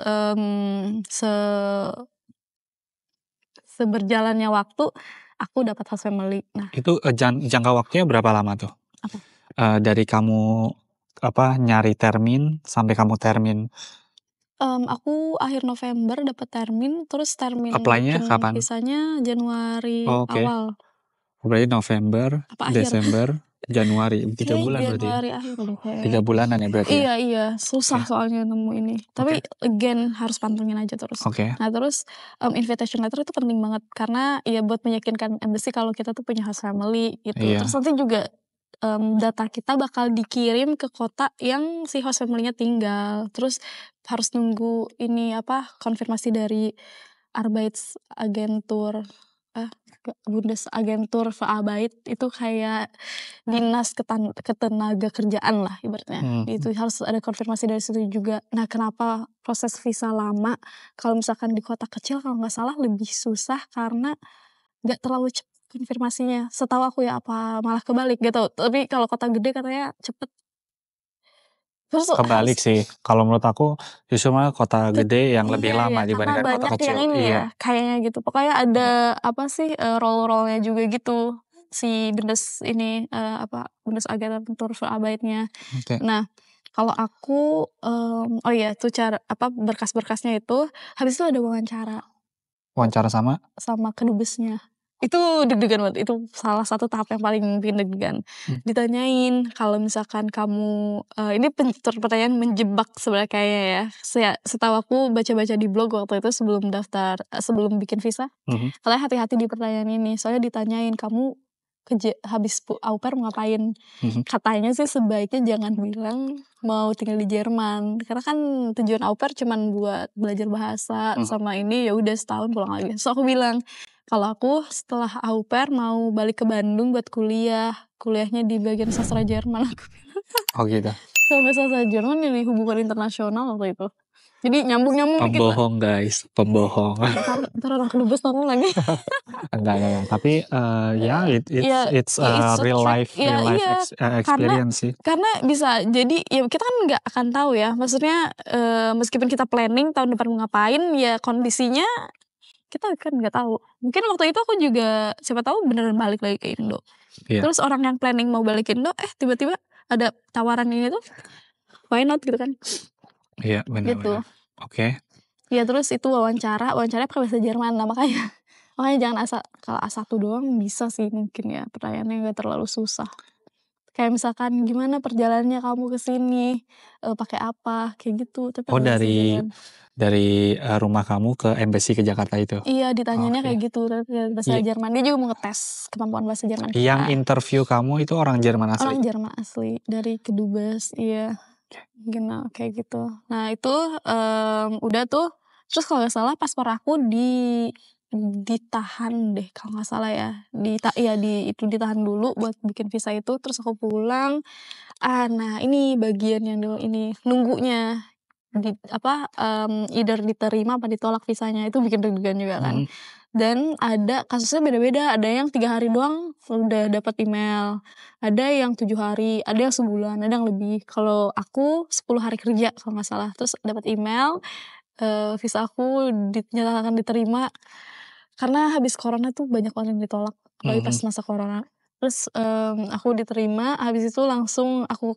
seberjalannya waktu aku dapat host family. Nah Itu jangka waktunya berapa lama tuh? apa? Dari kamu nyari termin sampai kamu termin Aku akhir November dapat termin, terus termin apply-nya bikin kapan? visanya Januari Oh, oke. awal. Berarti November, Apa akhir? Desember, Januari 3 Kayaknya bulan berarti. Januari akhir deh 3 kayaknya. bulanan ya berarti ya? Iya, susah soalnya nemu ini. Tapi again harus pantengin aja terus. Oke. Nah terus invitation letter itu penting banget karena ya buat meyakinkan embassy kalau kita tuh punya host family gitu. Iya. Terus nanti juga data kita bakal dikirim ke kota yang si host family-nya tinggal. Terus harus nunggu ini konfirmasi dari Arbeitsagentur Bundesagentur für Arbeit itu kayak dinas ketenaga kerjaan lah ibaratnya. Itu harus ada konfirmasi dari situ juga. Nah kenapa proses visa lama? Kalau misalkan di kota kecil kalau nggak salah lebih susah karena nggak terlalu cepet konfirmasinya. Setahu aku ya apa malah kebalik gitu. Tapi kalau kota gede katanya cepet. Terus Kebalik sih. Kalau menurut aku justru malah kota gede yang lebih lama dibandingkan karena kota banyak kecil. yang ini Iya. ya kayaknya gitu. Pokoknya ada role-role-nya juga gitu si Bundesagentur für Arbeit-nya. Oke. Nah kalau aku tuh cara berkas-berkasnya itu habis itu ada wawancara Wawancara sama? kedubesnya. Itu deg-degan banget, itu salah satu tahap yang paling bikin deg-degan. Ditanyain kalau misalkan kamu ini pertanyaan menjebak sebenarnya kayaknya ya. Setahu aku baca-baca di blog waktu itu sebelum bikin visa. Katanya hati-hati di pertanyaan ini, soalnya ditanyain kamu habis au pair mau ngapain. Katanya sih sebaiknya jangan bilang mau tinggal di Jerman karena kan tujuan au pair cuman buat belajar bahasa sama ini ya udah setahun pulang lagi. So aku bilang kalau aku setelah au pair mau balik ke Bandung buat kuliahnya di bagian sastra Jerman. Oh gitu. Kalau nggak sastra Jerman ya di hubungan internasional waktu itu. Jadi nyambung dikit lah. Pembohong guys, pembohong. Ntar orang kedubes nonton lagi. Enggak. Tapi it's real life experience sih. Karena bisa jadi ya kita kan nggak akan tahu ya. Maksudnya meskipun kita planning tahun depan mau ngapain ya kondisinya kita kan nggak tahu. Mungkin waktu itu aku juga siapa tahu beneran balik lagi ke Indo. Iya. Terus orang yang planning mau balik ke Indo tiba-tiba ada tawaran ini tuh why not gitu kan. Iya benar. Gitu. Oke. Ya terus itu wawancaranya pakai bahasa Jerman. Nah makanya jangan kalau A1 doang bisa sih mungkin ya pertanyaannya nggak terlalu susah. Kayak misalkan gimana perjalanannya kamu ke sini, pakai apa kayak gitu. Tapi dari rumah kamu ke embassy ke Jakarta itu. Iya ditanyanya kayak gitu bahasa Jerman. Dia juga mau ngetes kemampuan bahasa Jerman. Yang interview kamu itu orang Jerman asli. Orang Jerman asli dari kedubes. Iya. Gitu kayak gitu. Nah itu udah tuh. Terus kalau nggak salah paspor aku ditahan deh kalau nggak salah ya. Ditahan dulu buat bikin visa itu. Terus aku pulang. Nah ini bagian yang ini nunggunya. Either diterima apa ditolak visanya itu bikin deg-degan juga kan. Dan ada kasusnya beda-beda, ada yang 3 hari doang udah dapat email, ada yang 7 hari, ada yang sebulan, ada yang lebih. Kalau aku 10 hari kerja kalau nggak salah, terus dapat email visa aku dinyatakan diterima karena habis corona tuh banyak orang yang ditolak, apalagi pas masa corona. Terus aku diterima, habis itu langsung aku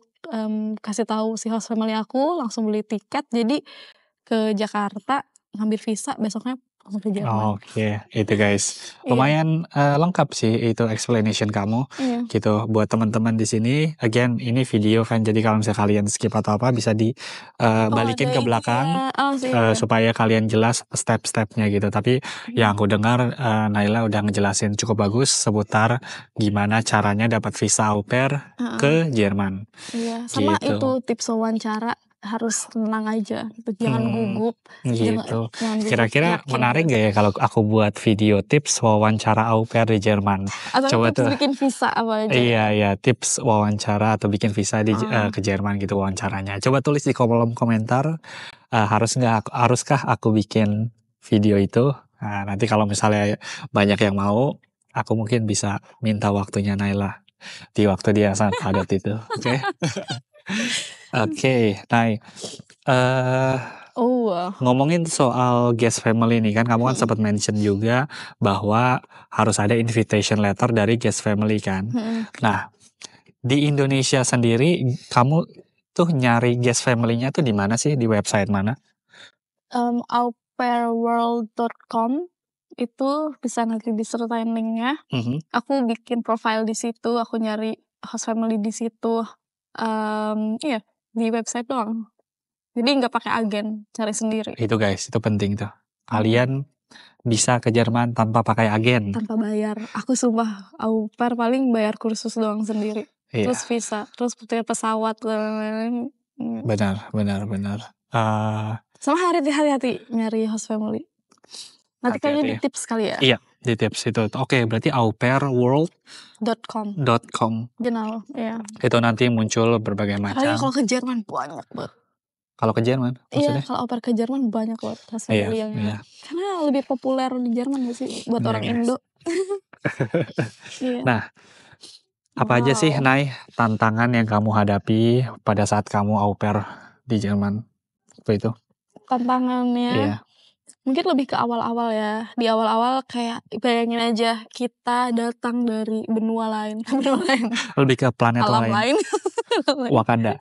kasih tahu si host family aku, langsung beli tiket, jadi ke Jakarta ngambil visa, besoknya langsung ke Jerman. Oke, itu guys. Lumayan lengkap sih itu explanation kamu. Iya. Gitu buat teman-teman di sini. Again, ini video kan jadi kalau misalnya kalian skip atau apa bisa balikin ke belakang supaya kalian jelas step-stepnya gitu. Tapi yang aku dengar Naila udah ngejelasin cukup bagus seputar gimana caranya dapat visa au pair ke Jerman. Iya, sama gitu. itu tips wawancara. harus tenang aja gitu, jangan gugup, Gitu. jangan gugup, Kira-kira yakin menarik aja. gak ya kalau aku buat video tips wawancara au pair di Jerman? Atau Coba tips tuh. bikin visa apa aja? Iya, tips wawancara atau bikin visa ke Jerman gitu wawancaranya. Coba tulis di kolom komentar, haruskah aku bikin video itu? Nah, nanti kalau misalnya banyak yang mau, aku mungkin bisa minta waktunya Naila di waktu dia sangat padat itu. Oke. Oke, Nay. Ngomongin soal guest family nih kan, kamu kan sempat mention juga bahwa harus ada invitation letter dari guest family kan. Nah, di Indonesia sendiri, kamu tuh nyari guest family-nya tuh di mana sih? Di website mana? Aupairworld.com itu bisa nanti disertain linknya. Aku bikin profile di situ, aku nyari host family di situ. Iya, di website doang. Jadi nggak pakai agen, cari sendiri. Itu guys, itu penting tuh. Kalian bisa ke Jerman tanpa pakai agen. Tanpa bayar. Aku sumpah, au pair paling bayar kursus doang sendiri. Iya. Terus visa, terus pesawat, lain-lain. Benar. Sama hati-hati nyari host family. Nanti kayaknya di tips kali ya. Iya, di tips itu. Oke, berarti aupairworld.com. Genau, ya. Itu nanti muncul berbagai macam. Kalau ke Jerman banyak banget. Kalau ke Jerman? Iya, kalau au pair ke Jerman banyak banget host family yang karena lebih populer di Jerman gak sih buat orang Indo. Iya. Nah, apa aja sih, Nay, tantangan yang kamu hadapi pada saat kamu au pair di Jerman waktu itu? Tantangannya mungkin lebih ke awal-awal ya. Di awal-awal kayak bayangin aja kita datang dari benua lain. Lebih ke planet alam lain. Wakanda.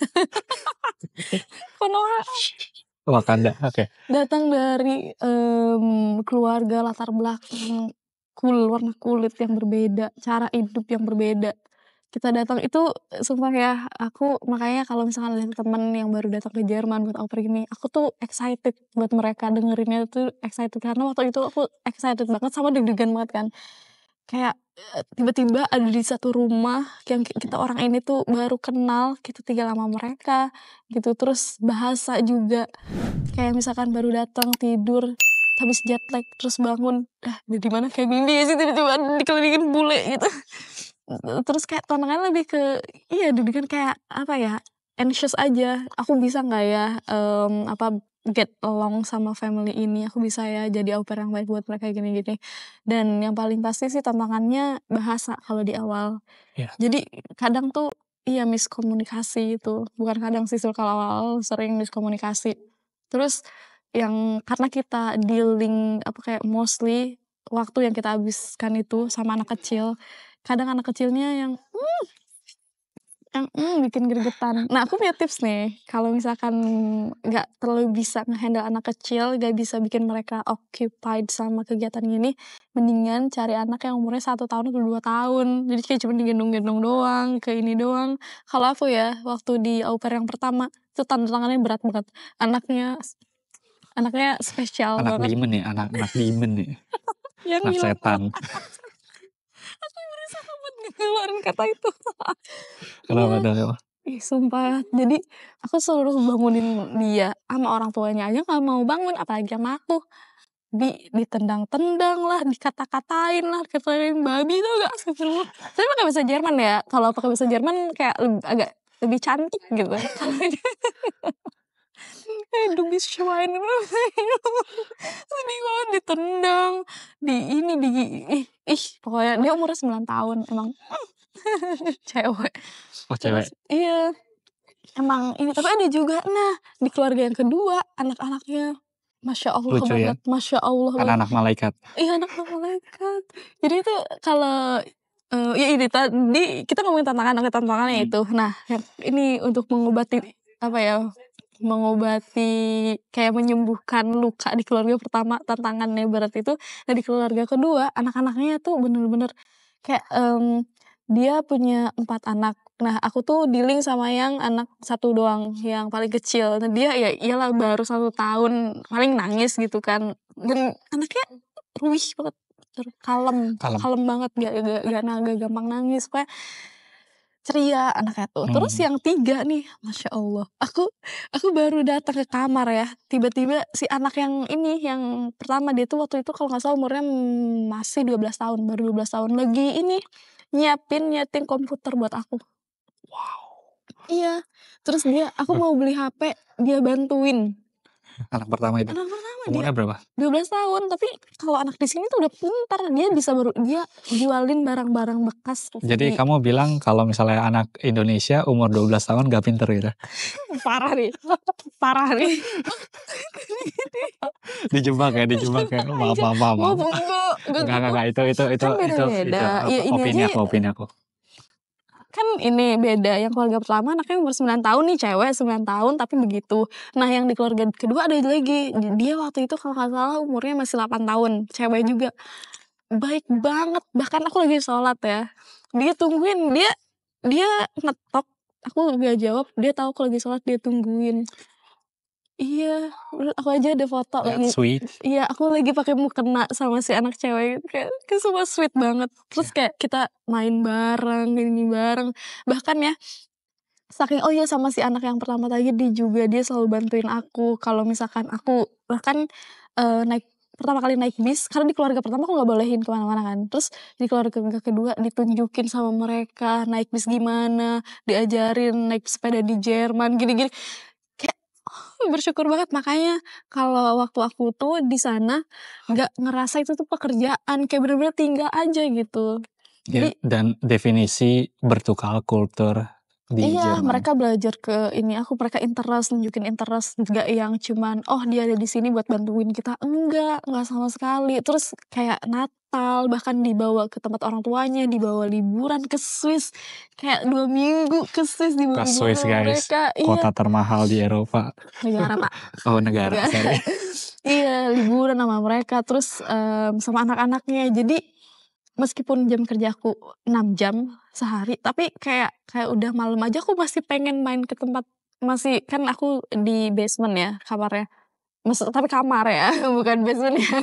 Konoha. Wakanda, oke. Datang dari keluarga latar belakang warna kulit yang berbeda, cara hidup yang berbeda. Kita datang itu sumpah ya, aku makanya kalau misalkan lihat temen yang baru datang ke Jerman buat au pair ini, aku tuh excited buat mereka, dengerinnya tuh excited karena waktu itu aku excited banget sama deg-degan banget kan. Kayak tiba-tiba ada di satu rumah yang kita orang ini tuh baru kenal, kita tinggal sama mereka gitu. Terus bahasa juga kayak misalkan baru datang tidur habis jet lag terus bangun, di mana kayak mimpi sih tiba-tiba dikelilingin bule gitu. Terus kayak tantangannya lebih ke deg-degan kayak apa ya, anxious aja. Aku bisa nggak ya get along sama family ini, aku bisa ya jadi au pair yang baik buat mereka gini-gini. Dan yang paling pasti sih tantangannya bahasa kalau di awal. Jadi kadang tuh miskomunikasi itu. Bukan kadang sih, kalau awal sering miskomunikasi. Terus yang karena kita dealing kayak mostly waktu yang kita habiskan itu sama anak kecil. Kadang anak kecilnya yang bikin gregetan. Nah, aku punya tips nih, kalau misalkan nggak terlalu bisa ngehandle anak kecil, nggak bisa bikin mereka occupied sama kegiatan gini, mendingan cari anak yang umurnya 1 tahun atau 2 tahun. Jadi kayak cuma digendong-gendong doang, ke ini doang. Kalau aku ya, waktu di au pair yang pertama, itu tantangannya berat banget. Anaknya spesial banget. Anak demon nih. Yang anak setan. Aku berusaha buat ngeluarin kata itu. Kenapa? Sumpah. Jadi aku suruh bangunin dia sama orang tuanya aja nggak mau bangun, apalagi sama aku. Ditendang-tendang lah, dikata-katain lah, katain babi tuh gak? Tapi pakai bahasa Jerman ya. Kalau pakai bahasa Jerman kayak agak lebih cantik gitu. Du bist Schwein. Sedih banget, ditendang. Pokoknya dia umurnya 9 tahun. Emang cewek. Cewek? Iya. Emang ini, tapi ada juga di keluarga yang kedua, anak-anaknya Masya Allah lucu banget. Ya? Masya Allah banget. Anak malaikat. Iya, anak malaikat. Jadi itu kalau ini tadi kita ngomongin tantangannya itu. Nah, ini untuk mengobati kayak menyembuhkan luka di keluarga pertama, tantangannya berat itu. Nah, di keluarga kedua, anak-anaknya tuh bener-bener kayak dia punya 4 anak. Nah, aku tuh dealing sama yang anak 1 doang, yang paling kecil. Nah, dia ya iyalah baru 1 tahun, paling nangis gitu kan. Dan anaknya ruwih banget, kalem banget, gak gampang nangis. Pokoknya ceria anaknya tuh. Terus yang 3 nih, Masya Allah. Aku baru datang ke kamar ya. Tiba-tiba si anak yang ini, yang pertama dia tuh waktu itu kalau nggak salah umurnya masih 12 tahun, baru 12 tahun. Lagi ini nyeting komputer buat aku. Iya. Terus aku mau beli HP, dia bantuin. Anak pertama itu Anak pertama dia umurnya berapa? 12 tahun, tapi kalau anak di sini tuh udah pintar, dia bisa dia jualin barang-barang bekas Jadi di kamu bilang kalau misalnya anak Indonesia umur 12 tahun gak pinter gitu? parah nih. Parah nih. Dijebak ya. Maaf. Enggak, itu Kan beda-beda. Ya ini aja opini aku. kan ini beda. Yang keluarga pertama anaknya umur 9 tahun nih, cewek 9 tahun tapi begitu. Nah yang di keluarga kedua ada lagi. Dia waktu itu kalau nggak salah umurnya masih 8 tahun, cewek juga. Baik banget. Bahkan aku lagi sholat ya. Dia tungguin, dia ngetok. Aku gak jawab, dia tahu aku lagi sholat, dia tungguin. Iya, aku aja ada foto lagi. That's sweet. Iya, aku lagi pakai mukena sama si anak cewek gitu, kayak semua sweet banget. Terus kayak kita main bareng, ini bareng. Bahkan ya, saking sama si anak yang pertama tadi dia selalu bantuin aku kalau misalkan aku bahkan pertama kali naik bis, karena di keluarga pertama aku nggak bolehin kemana-mana kan. Terus di keluarga kedua ditunjukin sama mereka naik bis gimana, diajarin naik sepeda di Jerman, gini-gini. Bersyukur banget. Makanya kalau waktu aku tuh di sana nggak ngerasa itu tuh pekerjaan, kayak bener-bener tinggal aja gitu. Ya, dan definisi bertukar kultur di Jerman. Mereka belajar mereka nunjukin interest, nggak yang cuman dia ada di sini buat bantuin kita, enggak sama sekali. Terus kayak Natal bahkan dibawa ke tempat orang tuanya, dibawa liburan ke Swiss, kayak 2 minggu ke Swiss dibawa Ke Swiss guys, mereka. kota termahal di Eropa. Negara Pak. Oh negara, sorry. Iya, liburan sama mereka, terus sama anak-anaknya. Jadi meskipun jam kerja aku 6 jam sehari, tapi kayak udah malam aja aku masih pengen main ke tempat, masih kan aku di basement ya kamarnya. Tapi kamar ya, bukan basement ya.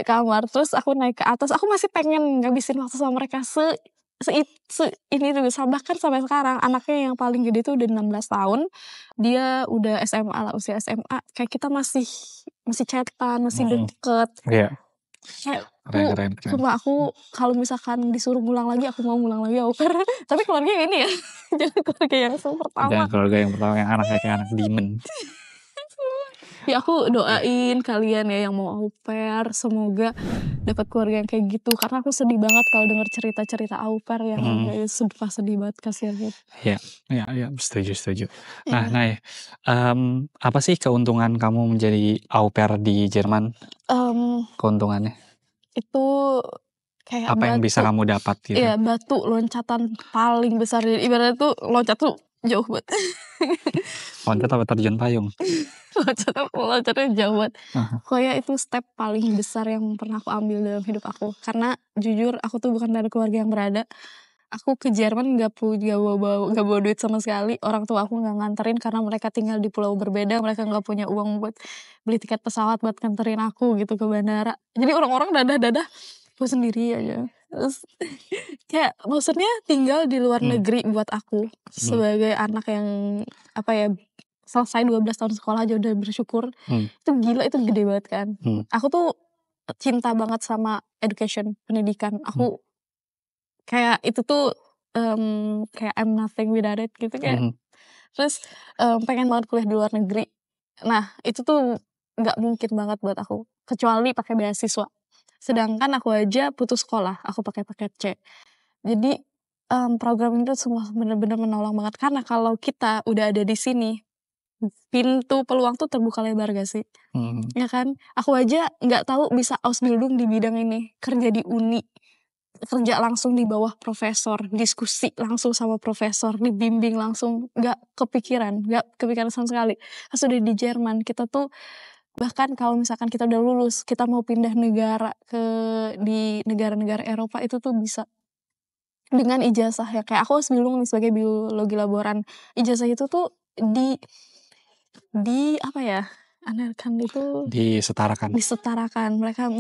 Kamar. Terus aku naik ke atas, aku masih pengen ngabisin waktu sama mereka ini tuh, bahkan sampai sekarang anaknya yang paling gede tuh udah 16 tahun. Dia udah SMA lah, usia SMA. Kayak kita masih chatan, masih deket. Iya. Kayak Keren. cuma aku kalau misalkan disuruh ngulang lagi, aku mau ngulang lagi au pair. Tapi keluarga ini ya, jangan keluarga yang pertama. Dan keluarga yang pertama yang anaknya kayak anak demon. Ya aku doain kalian ya yang mau au pair, semoga dapat keluarga yang kayak gitu. Karena aku sedih banget kalau denger cerita-cerita au pair yang kayak sedih banget, kasihan gitu. Ya, setuju. Nah, apa sih keuntungan kamu menjadi au pair di Jerman? Keuntungannya? Itu kayak apa yang bisa kamu dapat gitu? Iya, batu loncatan paling besar. Ibaratnya tuh loncat tuh jauh banget. Loncat apa terjun payung? Loncatnya jauh banget. Kayak itu step paling besar yang pernah aku ambil dalam hidup aku. Karena jujur aku tuh bukan dari keluarga yang berada. Aku ke Jerman gak bawa duit sama sekali. Orang tua aku gak nganterin karena mereka tinggal di pulau berbeda. Mereka gak punya uang buat beli tiket pesawat buat nganterin aku gitu ke bandara. Jadi orang-orang dadah gue sendiri aja. Terus kayak maksudnya tinggal di luar negeri buat aku sebagai anak yang selesai 12 tahun sekolah aja udah bersyukur. Itu gila, itu gede banget kan. Aku tuh cinta banget sama education, pendidikan. Aku kayak itu tuh kayak I'm nothing without it gitu kayak. Terus pengen banget kuliah di luar negeri. Nah itu tuh nggak mungkin banget buat aku kecuali pakai beasiswa. Sedangkan aku aja putus sekolah, aku pakai paket C. Jadi program ini tuh semua bener-bener menolong banget karena kalau kita udah ada di sini, pintu peluang tuh terbuka lebar gak sih? Ya kan? Aku aja nggak tahu bisa Ausbildung di bidang ini, kerja di uni, kerja langsung di bawah profesor, diskusi langsung sama profesor, dibimbing langsung, nggak kepikiran sama sekali. Pas udah di Jerman kita tuh bahkan kalau misalkan kita udah lulus, kita mau pindah negara di negara-negara Eropa itu tuh bisa dengan ijazah ya. Kayak aku Ausbildung sebagai biologi laboran, ijazah itu tuh di apa ya? Anerkan itu disetarakan. Mereka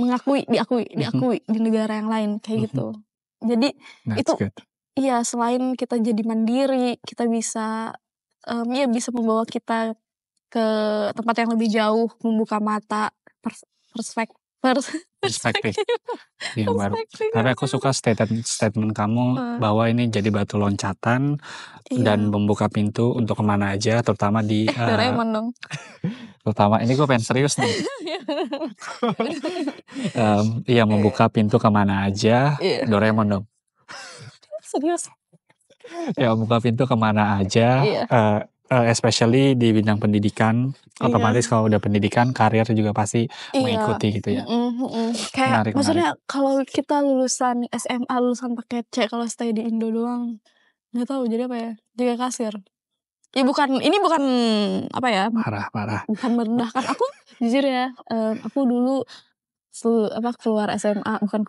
diakui di negara yang lain kayak gitu. Jadi That's good. iya selain kita jadi mandiri, kita bisa ya bisa membawa kita ke tempat yang lebih jauh, membuka mata, perspektif Perspektif yang baru. perspektif Tapi aku suka statement kamu Eh, bahwa ini jadi batu loncatan dan iya. membuka pintu untuk kemana aja, terutama di Doraemon dong. terutama ini gue pengen serius nih. Iya membuka pintu kemana aja, Iya. Doraemon dong. Serius. Ya membuka pintu kemana aja, Iya. especially di bidang pendidikan. Iya. Otomatis kalau udah pendidikan, karir juga pasti Iya. mengikuti gitu ya. Kayak Menarik, menarik. maksudnya kalau kita lulusan SMA lulusan paket C, kalau stay di Indo doang nggak tahu jadi apa ya, jadi kasir. Ya ini bukan apa ya, Parah. bukan merendahkan aku. Jujur ya, aku dulu keluar SMA, bukan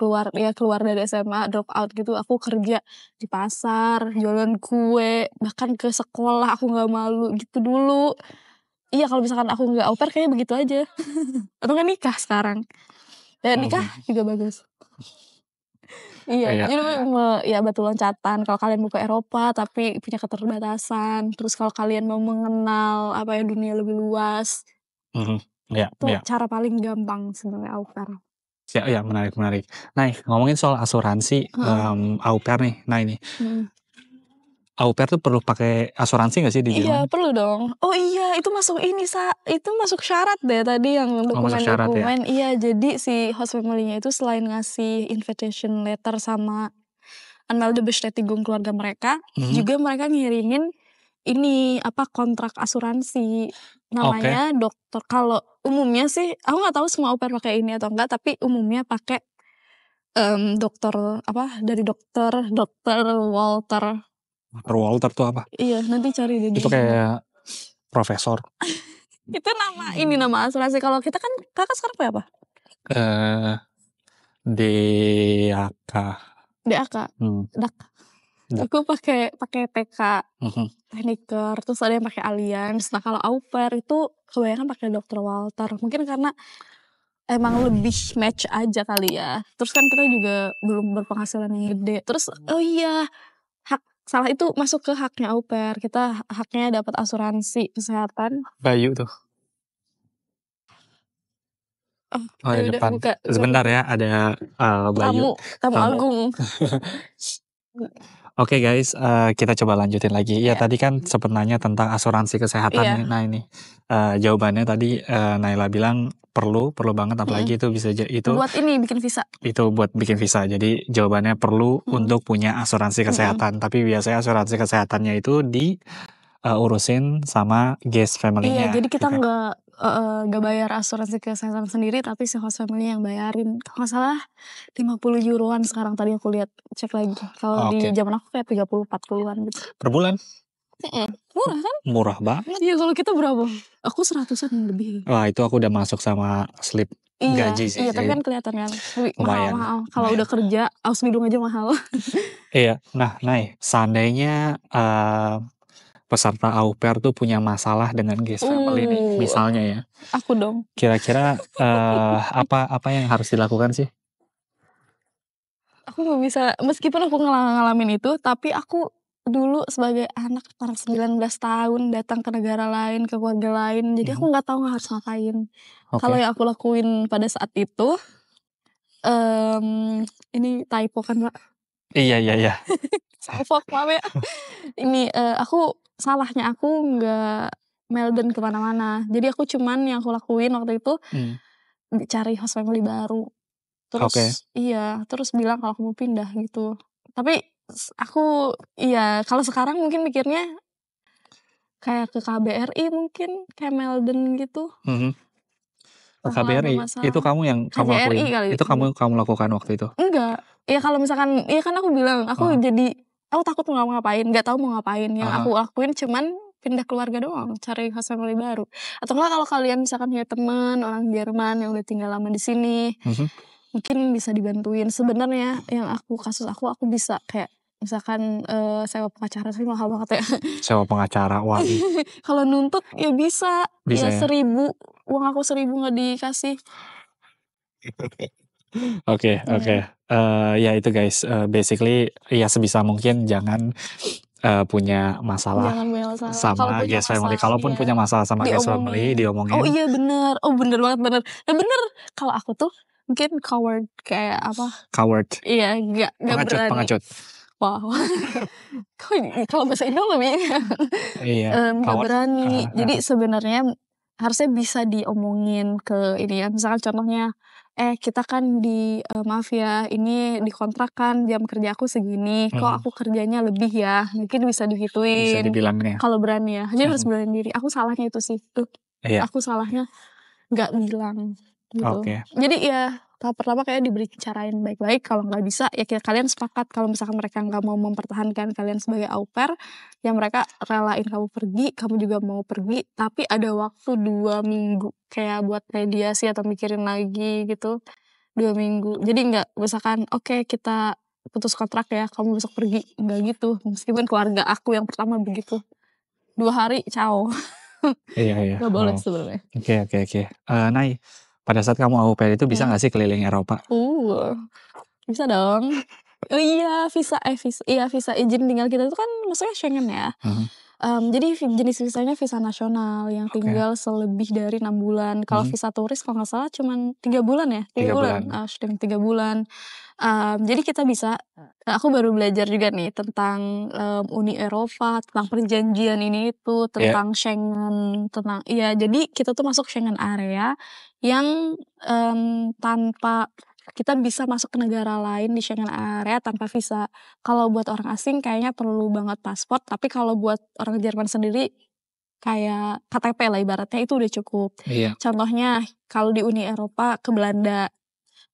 keluar dari SMA, drop out gitu, aku kerja di pasar, jualan kue, bahkan ke sekolah aku nggak malu gitu dulu. Iya, kalau misalkan aku nggak au pair kayaknya begitu aja. Atau nggak nikah sekarang. Dan nikah juga bagus. Iya, Iya. jadi ya batu loncatan kalau kalian mau ke Eropa tapi punya keterbatasan. Terus kalau kalian mau mengenal apa ya dunia lebih luas, Iya, itu iya. cara paling gampang sebenarnya au pair. Ya, menarik. Nah, ngomongin soal asuransi au pair nih. Nah ini, au pair tuh perlu pakai asuransi nggak sih di Iya, Jerman? perlu dong. Oh iya, itu masuk itu masuk syarat deh tadi yang Oh, masuk syarat ya? dokumen-dokumen. Iya, jadi si host family-nya itu selain ngasih invitation letter sama Anmeldebestätigung keluarga mereka, juga mereka ngirimin ini kontrak asuransi. Namanya dokter. Kalau umumnya sih, aku nggak tahu semua au pair pakai ini atau enggak, tapi umumnya pakai dokter dari dokter Walter. Dr. Walter tuh apa? Iya, nanti cari deh. Itu kayak profesor. Itu nama asuransi. Kalau kita kan kakak sekarang pakai apa? DAK. DAK. DAK. Aku pakai TK, Techniker, terus ada yang pakai Allianz. Nah kalau au pair itu kebanyakan pakai dokter Walter. Mungkin karena emang lebih match aja kali ya. Terus kan kita juga belum berpenghasilan yang gede. Terus oh iya, salah itu masuk ke haknya au pair. Kita haknya dapat asuransi kesehatan. Bayu tuh. Oh di depan. Buka. Sebentar ya, ada Bayu. Tamu agung. Oke guys, kita coba lanjutin lagi. Ya tadi kan sempat nanya tentang asuransi kesehatan. Nah ini jawabannya tadi Naila bilang perlu banget, apalagi itu bisa itu buat ini bikin visa. Itu buat bikin visa. Jadi jawabannya perlu untuk punya asuransi kesehatan. Tapi biasanya asuransi kesehatannya itu urusin sama guest family-nya. Iya, jadi kita nggak bayar asuransi kesehatan sendiri, tapi si host family yang bayarin. Kalau nggak salah 50 euroan sekarang tadi aku lihat, cek lagi. Kalau di zaman aku kayak 30-40an gitu. Per bulan? Murah kan? Murah banget. Iya, kalau kita berapa? Aku 100-an lebih. Wah, itu aku udah masuk sama slip gaji sih. Iya, tapi kan kelihatan kan. Lumayan. Mahal. Kalau udah kerja, aus minum aja mahal. Iya. Nah, seandainya peserta au pair tuh punya masalah dengan guest family nih, misalnya ya. Aku dong. Kira-kira apa yang harus dilakukan sih? Aku nggak bisa, meskipun aku ngalamin itu, tapi aku dulu sebagai anak 19 tahun datang ke negara lain, ke keluarga lain, jadi aku nggak tahu harus ngapain. Kalau yang aku lakuin pada saat itu, ini typo kan Mbak? Iya. Maaf ya. Ini salahnya aku nggak Melbourne kemana-mana. Jadi aku cuman yang aku lakuin waktu itu cari host family baru. Terus terus bilang kalau aku mau pindah gitu. Tapi aku kalau sekarang mungkin mikirnya kayak ke KBRI mungkin, kayak Melbourne gitu. KBRI itu kamu yang kamu lakuin? Itu kamu lakukan waktu itu? Enggak. Ya kalau misalkan, kan aku bilang aku aku takut mau ngapain, nggak tahu mau ngapain. Yang aku lakuin cuman pindah keluarga doang, cari host family baru. Atau enggak kalau kalian misalkan punya teman orang Jerman yang udah tinggal lama di sini, mungkin bisa dibantuin. Sebenarnya yang kasus aku bisa kayak misalkan sewa pengacara sih mahal banget ya. Sewa pengacara, wah. Kalau nuntut ya bisa ya 1.000, uang aku 1.000 nggak dikasih. Oke. Ya itu guys, basically ya sebisa mungkin jangan punya masalah Jangan punya masalah. Kalau sama punya guest family. masalah, Kalaupun iya, punya masalah sama guest family, diomongin. Oh diomongin. iya bener. Oh bener banget bener. Nah bener. Kalau aku tuh mungkin coward kayak apa? Coward. Iya, nggak berani. Pengecut. Wow. Kalau bahasa Indo lebih Iya. nggak Coward. berani. Jadi sebenarnya harusnya bisa diomongin ke ini ya. Misalkan contohnya, kita kan maaf ya, ini dikontrakan jam kerja aku segini, kok aku kerjanya lebih ya, mungkin bisa Bisa digituin. dibilangin ya. Kalau berani ya, jadi harus berani diri. Aku salahnya itu sih, Iya. aku salahnya nggak bilang gitu. Oke. Jadi ya tahap pertama kayak dibicarain baik-baik. Kalau nggak bisa ya kalian sepakat kalau misalkan mereka nggak mau mempertahankan kalian sebagai au pair, ya mereka relain kamu pergi, kamu juga mau pergi, tapi ada waktu 2 minggu kayak buat mediasi atau mikirin lagi gitu. 2 minggu. Jadi nggak misalkan oke kita putus kontrak ya, kamu besok pergi. Nggak gitu. Meskipun keluarga aku yang pertama begitu. 2 hari ciao. Iya. Nggak boleh sebenarnya. Oke. Nay, pada saat kamu au pair itu bisa nggak sih keliling Eropa? Bisa dong. Oh iya, visa izin tinggal kita itu kan maksudnya Schengen ya. Jadi jenis visanya visa nasional yang tinggal selebih dari 6 bulan. Kalau visa turis kalau nggak salah cuman 3 bulan ya. 3 bulan. Sudah 3 bulan. Jadi kita bisa, aku baru belajar juga nih tentang Uni Eropa, tentang perjanjian ini itu, tentang Schengen, tentang jadi kita tuh masuk Schengen area yang tanpa kita bisa masuk ke negara lain di Schengen area tanpa visa. Kalau buat orang asing kayaknya perlu banget paspor, tapi kalau buat orang Jerman sendiri kayak KTP lah ibaratnya itu udah cukup. Iya. Contohnya kalau di Uni Eropa ke Belanda,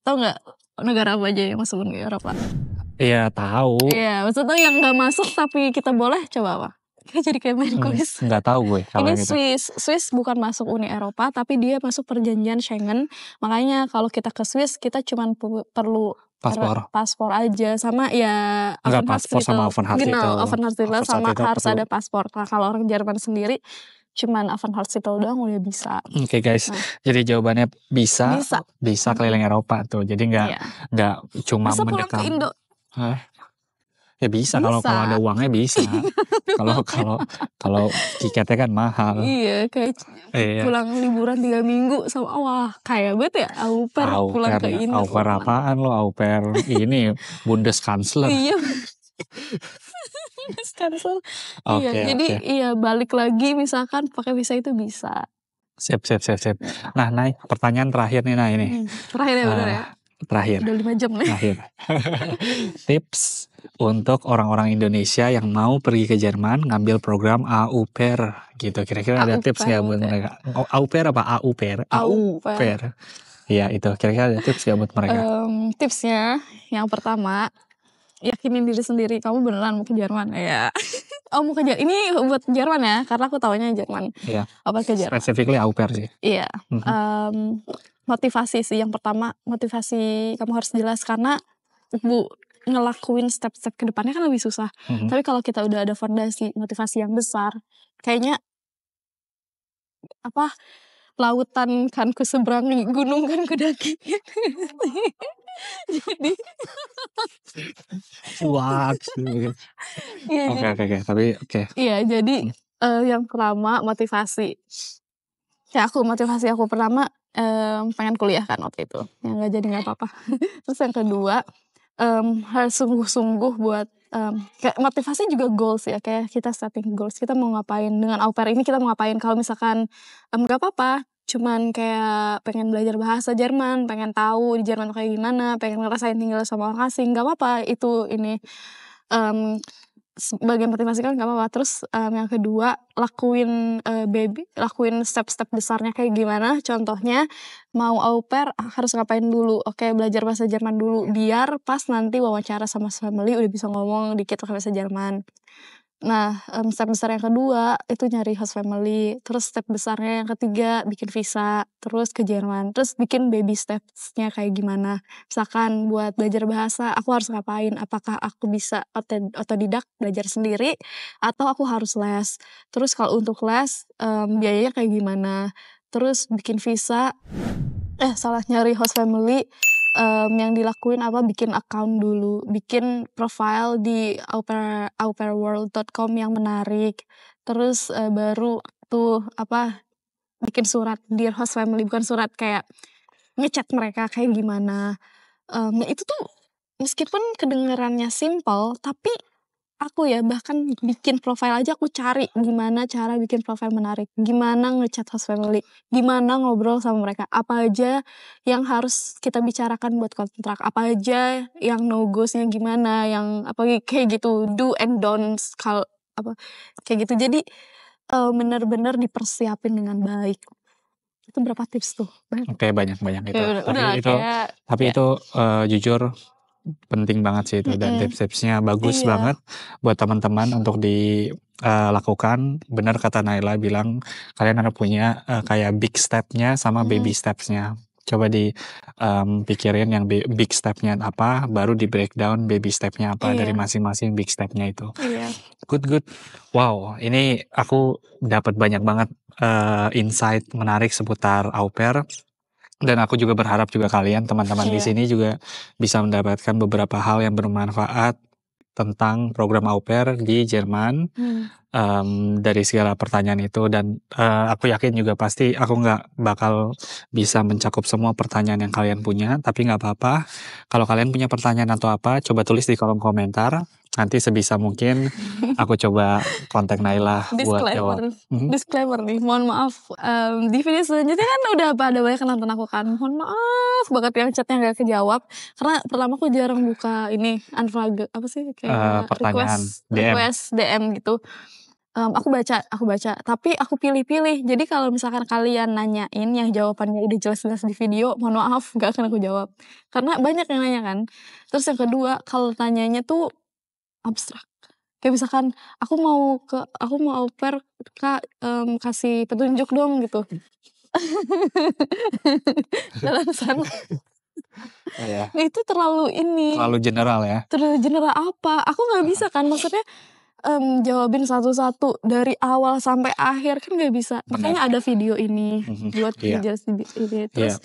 tahu nggak negara apa aja yang masuk Uni Eropa? Iya tahu. Iya, maksudnya yang nggak masuk tapi kita boleh coba apa? Kita jadi kayak main kuis. Nggak tahu gue kalau Ini gitu. Swiss bukan masuk Uni Eropa tapi dia masuk perjanjian Schengen. Makanya kalau kita ke Swiss kita cuma perlu paspor aja sama ya paspor sama Aufenthaltstitel sama harus ada paspor. Nah, kalau orang Jerman sendiri cuman Aufenthaltstitel doang udah bisa. Oke guys, jadi jawabannya bisa keliling Eropa tuh. Jadi nggak cuma bisa pulang ke Indo. Ya bisa. Kalau ada uangnya bisa. kalau tiketnya kan mahal. Iya, kayak pulang liburan 3 minggu sama wah kayak banget ya au pair pulang ke Indo. Au pair apaan lo? Au pair ini Bundeskanzler. Iya. Bundeskanzler. Jadi balik lagi misalkan pakai visa itu bisa. Siap. Nah, Nay, pertanyaan terakhir nih Nay ini. Terakhir ya benar ya. Terakhir. Udah 5 jam nih. Terakhir. Tips untuk orang-orang Indonesia yang mau pergi ke Jerman ngambil program au pair gitu. Kira-kira ada tips nggak buat mereka? Au pair apa au pair? Au pair. Iya itu. Kira-kira ada tips nggak buat mereka? Tipsnya yang pertama yakinin diri sendiri kamu beneran mau ke Jerman ya. Mau ke Jerman. Ini buat Jerman ya karena aku taunya Jerman. Iya. Apa ke Jerman? Specifically au pair sih. Iya. Motivasi sih yang pertama, motivasi kamu harus jelas karena ngelakuin step-step ke depannya kan lebih susah. Tapi kalau kita udah ada fondasi motivasi yang besar, kayaknya lautan kan ku seberangi, gunung kan ku daki. Jadi Oke. Tapi oke. Iya, jadi yang pertama motivasi. Ya motivasi aku pertama pengen kuliah kan waktu itu. Yang nggak jadi nggak apa-apa. Terus yang kedua harus sungguh-sungguh buat kayak motivasi juga goals ya, kayak kita setting goals, kita mau ngapain dengan au pair ini, kita mau ngapain. Kalau misalkan nggak apa-apa cuman kayak pengen belajar bahasa Jerman, pengen tahu di Jerman kayak gimana, pengen ngerasain tinggal sama orang asing, nggak apa-apa itu ini sebagai motivasi kan nggak apa-apa. Terus yang kedua lakuin step-step besarnya kayak gimana. Contohnya mau au pair harus ngapain dulu? Oke, belajar bahasa Jerman dulu biar pas nanti wawancara sama family udah bisa ngomong dikit bahasa Jerman. Nah, step besar yang kedua itu nyari host family. Terus step besarnya yang ketiga bikin visa, terus ke Jerman. Terus bikin baby steps-nya kayak gimana. Misalkan buat belajar bahasa, aku harus ngapain? Apakah aku bisa otodidak belajar sendiri atau aku harus les? Terus kalau untuk les, biayanya kayak gimana? Terus bikin visa, nyari host family. yang dilakuin bikin account dulu, bikin profile di aupairworld.com yang menarik. Terus baru tuh bikin surat Dear Host Family, bukan surat, kayak ngechat mereka kayak gimana. Itu tuh meskipun kedengarannya simple, tapi aku ya bahkan bikin profile aja aku cari gimana cara bikin profile menarik, gimana ngechat host family, gimana ngobrol sama mereka, apa aja yang harus kita bicarakan buat kontrak, apa aja yang no goes-nya gimana, yang kayak gitu, do and don'ts kayak gitu. Jadi bener-bener dipersiapin dengan baik. Itu berapa tips tuh? Banyak. Oke, banyak itu. Tapi itu jujur penting banget sih itu, dan tips-tipsnya bagus banget buat teman-teman untuk dilakukan. Benar kata Naila bilang, kalian harus punya kayak big step-nya sama baby steps-nya. Coba pikirin yang big step-nya apa, baru di breakdown baby step-nya apa dari masing-masing big step-nya itu. Good. Wow, ini aku dapat banyak banget insight menarik seputar au pair. Dan aku juga berharap juga kalian teman-teman di sini juga bisa mendapatkan beberapa hal yang bermanfaat tentang program au pair di Jerman, dari segala pertanyaan itu. Dan aku yakin juga pasti aku nggak bakal bisa mencakup semua pertanyaan yang kalian punya, tapi nggak apa-apa. Kalau kalian punya pertanyaan atau apa, coba tulis di kolom komentar. Nanti sebisa mungkin aku coba kontak Naila buat jawab. Disclaimer nih, mohon maaf, di video selanjutnya kan udah ada banyak yang nonton aku kan, mohon maaf banget yang chatnya gak kejawab, karena pertama aku jarang buka ini unflag kayak pertanyaan request DM gitu. Aku baca, tapi aku pilih-pilih. Jadi kalau misalkan kalian nanyain yang jawabannya udah jelas-jelas di video, mohon maaf gak akan aku jawab, karena banyak yang nanya kan. Terus yang kedua, kalau tanyanya tuh abstrak, kayak misalkan aku mau au pair Kak, kasih petunjuk dong gitu. Dalam sana. Nah, itu terlalu general ya. Terlalu general apa? Aku nggak bisa kan, maksudnya jawabin satu-satu dari awal sampai akhir kan nggak bisa. Makanya ada video ini buat ngejelasin ini. Terus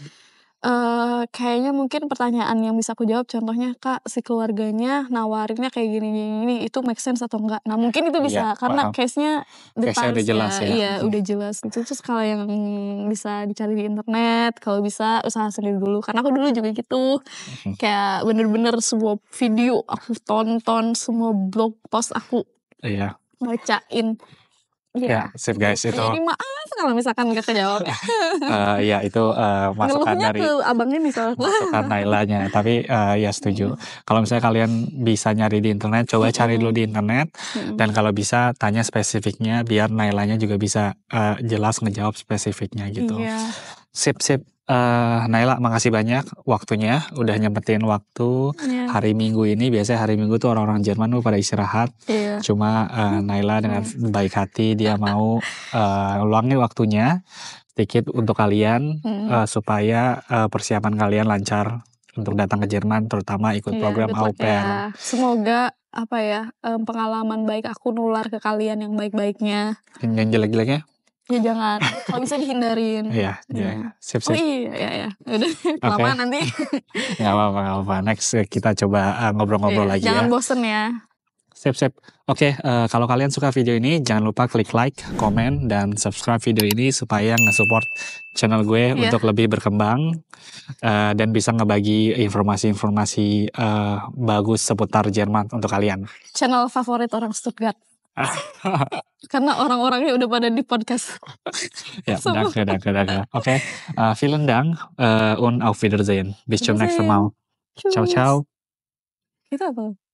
kayaknya mungkin pertanyaan yang bisa aku jawab, contohnya Kak, si keluarganya nawarinnya kayak gini, itu make sense atau enggak. Nah mungkin itu bisa, karena case-nya udah jelas ya. Iya, udah jelas. Terus kalau yang bisa dicari di internet, kalau bisa usaha sendiri dulu. Karena aku dulu juga gitu, kayak bener-bener semua video aku tonton, semua blog post aku bacain. Ya, sip guys, itu. Jadi maaf kalau misalkan gak kejawab. Itu masukan dari ke abang ini soalnya. masukan Nailanya. Tapi ya setuju. Kalau misalnya kalian bisa nyari di internet, coba cari dulu di internet. Dan kalau bisa tanya spesifiknya, biar Nailanya juga bisa jelas ngejawab spesifiknya gitu. Sip. Naila, makasih banyak waktunya, udah nyempetin waktu hari Minggu ini. Biasanya hari Minggu tuh orang-orang Jerman tuh pada istirahat. Cuma Naila dengan baik hati dia mau luangin waktunya sedikit untuk kalian, supaya persiapan kalian lancar untuk datang ke Jerman, terutama ikut program au pair. Semoga pengalaman baik aku nular ke kalian yang baik-baiknya. Yang jelek-jeleknya? Ya jangan, kalau bisa dihindarin. Iya. Sip. Oh iya. Udah, kelamaan nanti. Gak apa-apa. Next kita coba ngobrol-ngobrol lagi jangan ya. Bosen ya. Sip. Oke, kalau kalian suka video ini, jangan lupa klik like, komen, dan subscribe video ini supaya nge-support channel gue untuk lebih berkembang, dan bisa ngebagi informasi-informasi bagus seputar Jerman untuk kalian. Channel favorit orang Stuttgart. Karena orang-orangnya udah pada di podcast. Ja, danke. Okay, vielen Dank und auf Wiedersehen. Bis zum nächsten Mal. Ciao. Itu apa?